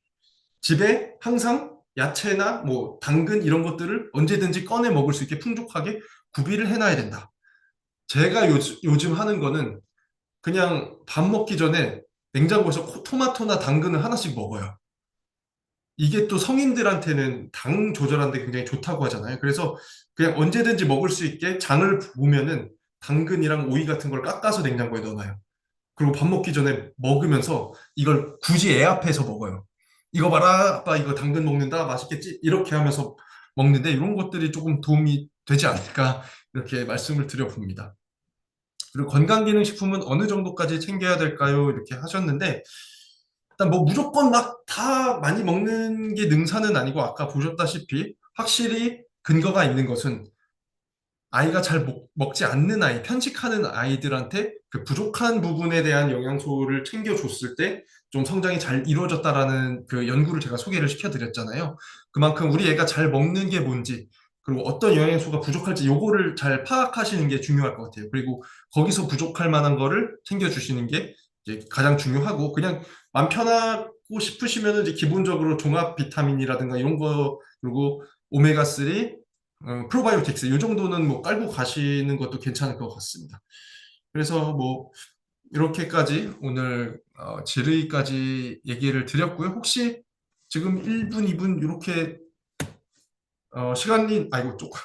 [SPEAKER 1] 집에 항상 야채나 뭐 당근 이런 것들을 언제든지 꺼내 먹을 수 있게 풍족하게 구비를 해놔야 된다. 제가 요즘 하는 거는 그냥 밥 먹기 전에 냉장고에서 토마토나 당근을 하나씩 먹어요. 이게 또 성인들한테는 당 조절하는데 굉장히 좋다고 하잖아요. 그래서 그냥 언제든지 먹을 수 있게 장을 보면은 당근이랑 오이 같은 걸 깎아서 냉장고에 넣어놔요. 그리고 밥 먹기 전에 먹으면서 이걸 굳이 애 앞에서 먹어요. 이거 봐라, 아빠 이거 당근 먹는다, 맛있겠지? 이렇게 하면서 먹는데 이런 것들이 조금 도움이 되지 않을까 이렇게 말씀을 드려봅니다. 그리고 건강기능식품은 어느 정도까지 챙겨야 될까요? 이렇게 하셨는데, 일단 뭐 무조건 막 다 많이 먹는 게 능사는 아니고, 아까 보셨다시피 확실히 근거가 있는 것은 아이가 잘 먹지 않는 아이, 편식하는 아이들한테 그 부족한 부분에 대한 영양소를 챙겨줬을 때 좀 성장이 잘 이루어졌다라는 그 연구를 제가 소개를 시켜드렸잖아요. 그만큼 우리 애가 잘 먹는 게 뭔지, 그리고 어떤 영양소가 부족할지 요거를 잘 파악하시는 게 중요할 것 같아요. 그리고 거기서 부족할 만한 거를 챙겨주시는 게 이제 가장 중요하고, 그냥 맘 편하고 싶으시면은 이제 기본적으로 종합 비타민이라든가 이런 거, 그리고 오메가3, 프로바이오틱스 이 정도는 뭐 깔고 가시는 것도 괜찮을 것 같습니다. 그래서 뭐 이렇게까지 오늘 질의까지 얘기를 드렸고요. 혹시 지금 1분, 2분 이렇게 시간이 아이고 조금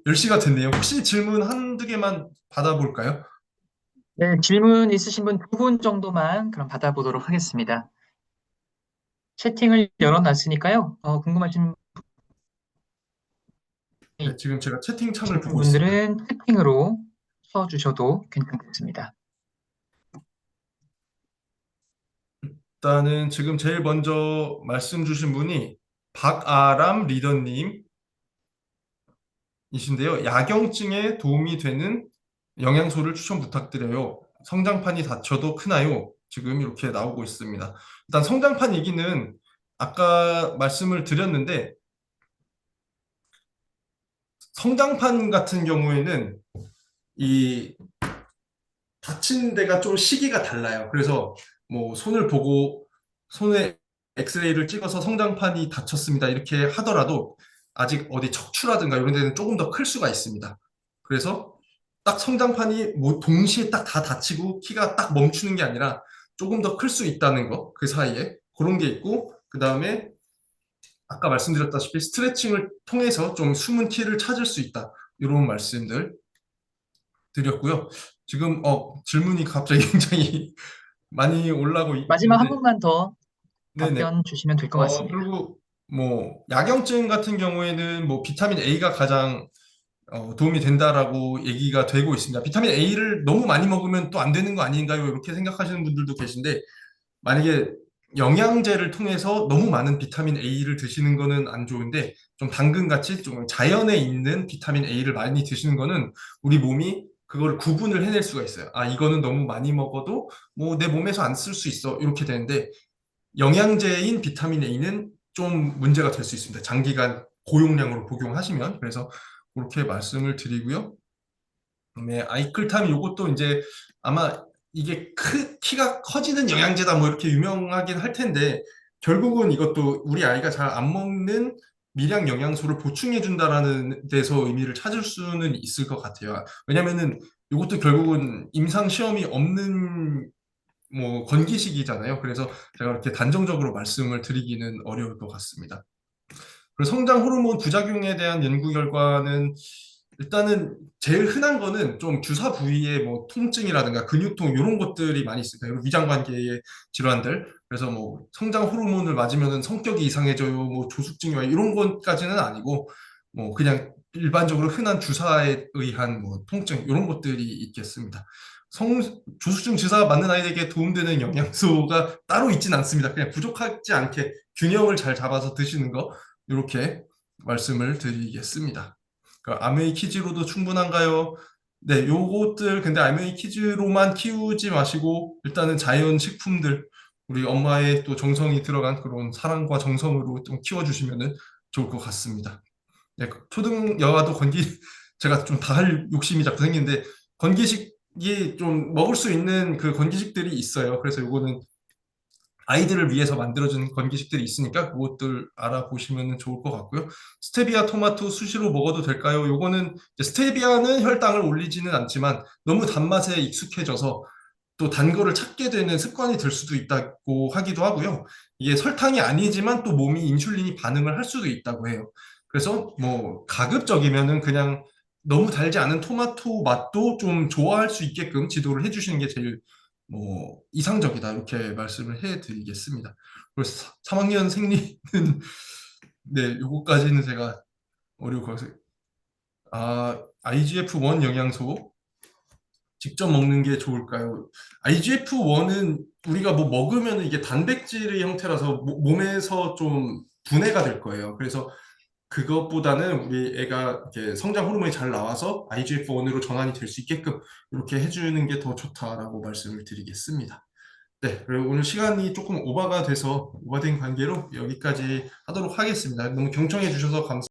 [SPEAKER 1] 10시가 됐네요. 혹시 질문 한두 개만 받아볼까요?
[SPEAKER 2] 네, 질문 있으신 분 두 분 정도만 그럼 받아보도록 하겠습니다. 채팅을 열어놨으니까요. 궁금하신
[SPEAKER 1] 네, 지금 제가 채팅창을 보고 있습니다.
[SPEAKER 2] 분들은 채팅으로 써주셔도 괜찮겠습니다.
[SPEAKER 1] 일단은 지금 제일 먼저 말씀 주신 분이 박아람 리더님 이신데요. 야경증에 도움이 되는 영양소를 추천 부탁드려요. 성장판이 다쳐도 크나요? 지금 이렇게 나오고 있습니다. 일단 성장판 얘기는 아까 말씀을 드렸는데, 성장판 같은 경우에는 이 다친 데가 좀 시기가 달라요. 그래서 뭐 손을 보고 손에 엑스레이를 찍어서 성장판이 다쳤습니다, 이렇게 하더라도 아직 어디 척추라든가 이런 데는 조금 더 클 수가 있습니다. 그래서 딱 성장판이 뭐 동시에 딱 다 다치고 키가 딱 멈추는 게 아니라 조금 더 클 수 있다는 거, 그 사이에 그런 게 있고, 그 다음에 아까 말씀드렸다시피 스트레칭을 통해서 좀 숨은 키를 찾을 수 있다, 이런 말씀들 드렸고요. 지금 질문이 갑자기 굉장히 많이 올라오고
[SPEAKER 2] 마지막 한
[SPEAKER 1] 있는데,
[SPEAKER 2] 분만 더
[SPEAKER 1] 네네.
[SPEAKER 2] 답변 주시면 될 것 같습니다.
[SPEAKER 1] 그리고 뭐 야경증 같은 경우에는 뭐 비타민 A가 가장 도움이 된다라고 얘기가 되고 있습니다. 비타민 A를 너무 많이 먹으면 또 안 되는 거 아닌가요? 이렇게 생각하시는 분들도 계신데, 만약에 영양제를 통해서 너무 많은 비타민 A를 드시는 거는 안 좋은데, 좀 당근같이 좀 자연에 있는 비타민 A를 많이 드시는 거는 우리 몸이 그걸 구분을 해낼 수가 있어요. 아, 이거는 너무 많이 먹어도 뭐 내 몸에서 안 쓸 수 있어, 이렇게 되는데, 영양제인 비타민 A는 좀 문제가 될 수 있습니다. 장기간 고용량으로 복용하시면. 그래서 그렇게 말씀을 드리고요. 그다음에 아이클타민 요것도 이제 아마 이게 키가 커지는 영양제다 뭐 이렇게 유명하긴 할 텐데, 결국은 이것도 우리 아이가 잘 안 먹는 미량 영양소를 보충해 준다라는 데서 의미를 찾을 수는 있을 것 같아요. 왜냐면은 이것도 결국은 임상 시험이 없는 뭐 건기식이잖아요. 그래서 제가 이렇게 단정적으로 말씀을 드리기는 어려울 것 같습니다. 그리고 성장 호르몬 부작용에 대한 연구 결과는 일단은 제일 흔한 거는 좀 주사 부위의 뭐 통증이라든가 근육통 이런 것들이 많이 있습니다. 이런 위장관계의 질환들. 그래서 뭐 성장 호르몬을 맞으면은 성격이 이상해져요. 뭐 조숙증이 와요. 이런 것까지는 아니고 뭐 그냥 일반적으로 흔한 주사에 의한 뭐 통증 이런 것들이 있겠습니다. 조숙증 주사 맞는 아이에게 도움되는 영양소가 따로 있진 않습니다. 그냥 부족하지 않게 균형을 잘 잡아서 드시는 거 이렇게 말씀을 드리겠습니다. 아메이 키즈로도 충분한가요? 네, 요것들 근데 아메이 키즈로만 키우지 마시고 일단은 자연 식품들 우리 엄마의 또 정성이 들어간 그런 사랑과 정성으로 좀 키워주시면 좋을 것 같습니다. 네, 초등 여아도 제가 좀 다 할 욕심이 자꾸 생기는데 건기식이 좀 먹을 수 있는 그 건기식들이 있어요. 그래서 요거는 아이들을 위해서 만들어진 건기식들이 있으니까 그것들 알아보시면 좋을 것 같고요. 스테비아 토마토 수시로 먹어도 될까요? 요거는 이제 스테비아는 혈당을 올리지는 않지만 너무 단맛에 익숙해져서 또 단 거를 찾게 되는 습관이 들 수도 있다고 하기도 하고요. 이게 설탕이 아니지만 또 몸이 인슐린이 반응을 할 수도 있다고 해요. 그래서 뭐 가급적이면은 그냥 너무 달지 않은 토마토 맛도 좀 좋아할 수 있게끔 지도를 해주시는 게 제일 뭐 이상적이다 이렇게 말씀을 해드리겠습니다. 그리고 3학년 생리는 네 요거까지는 제가 어려울 것 같아요. IGF-1 영양소 직접 먹는 게 좋을까요? IGF-1은 우리가 뭐 먹으면 이게 단백질의 형태라서 몸에서 좀 분해가 될 거예요. 그래서 그것보다는 우리 애가 이렇게 성장 호르몬이 잘 나와서 IGF-1으로 전환이 될 수 있게끔 이렇게 해주는 게 더 좋다라고 말씀을 드리겠습니다. 네, 그리고 오늘 시간이 조금 오바가 돼서 오바된 관계로 여기까지 하도록 하겠습니다. 너무 경청해 주셔서 감사합니다.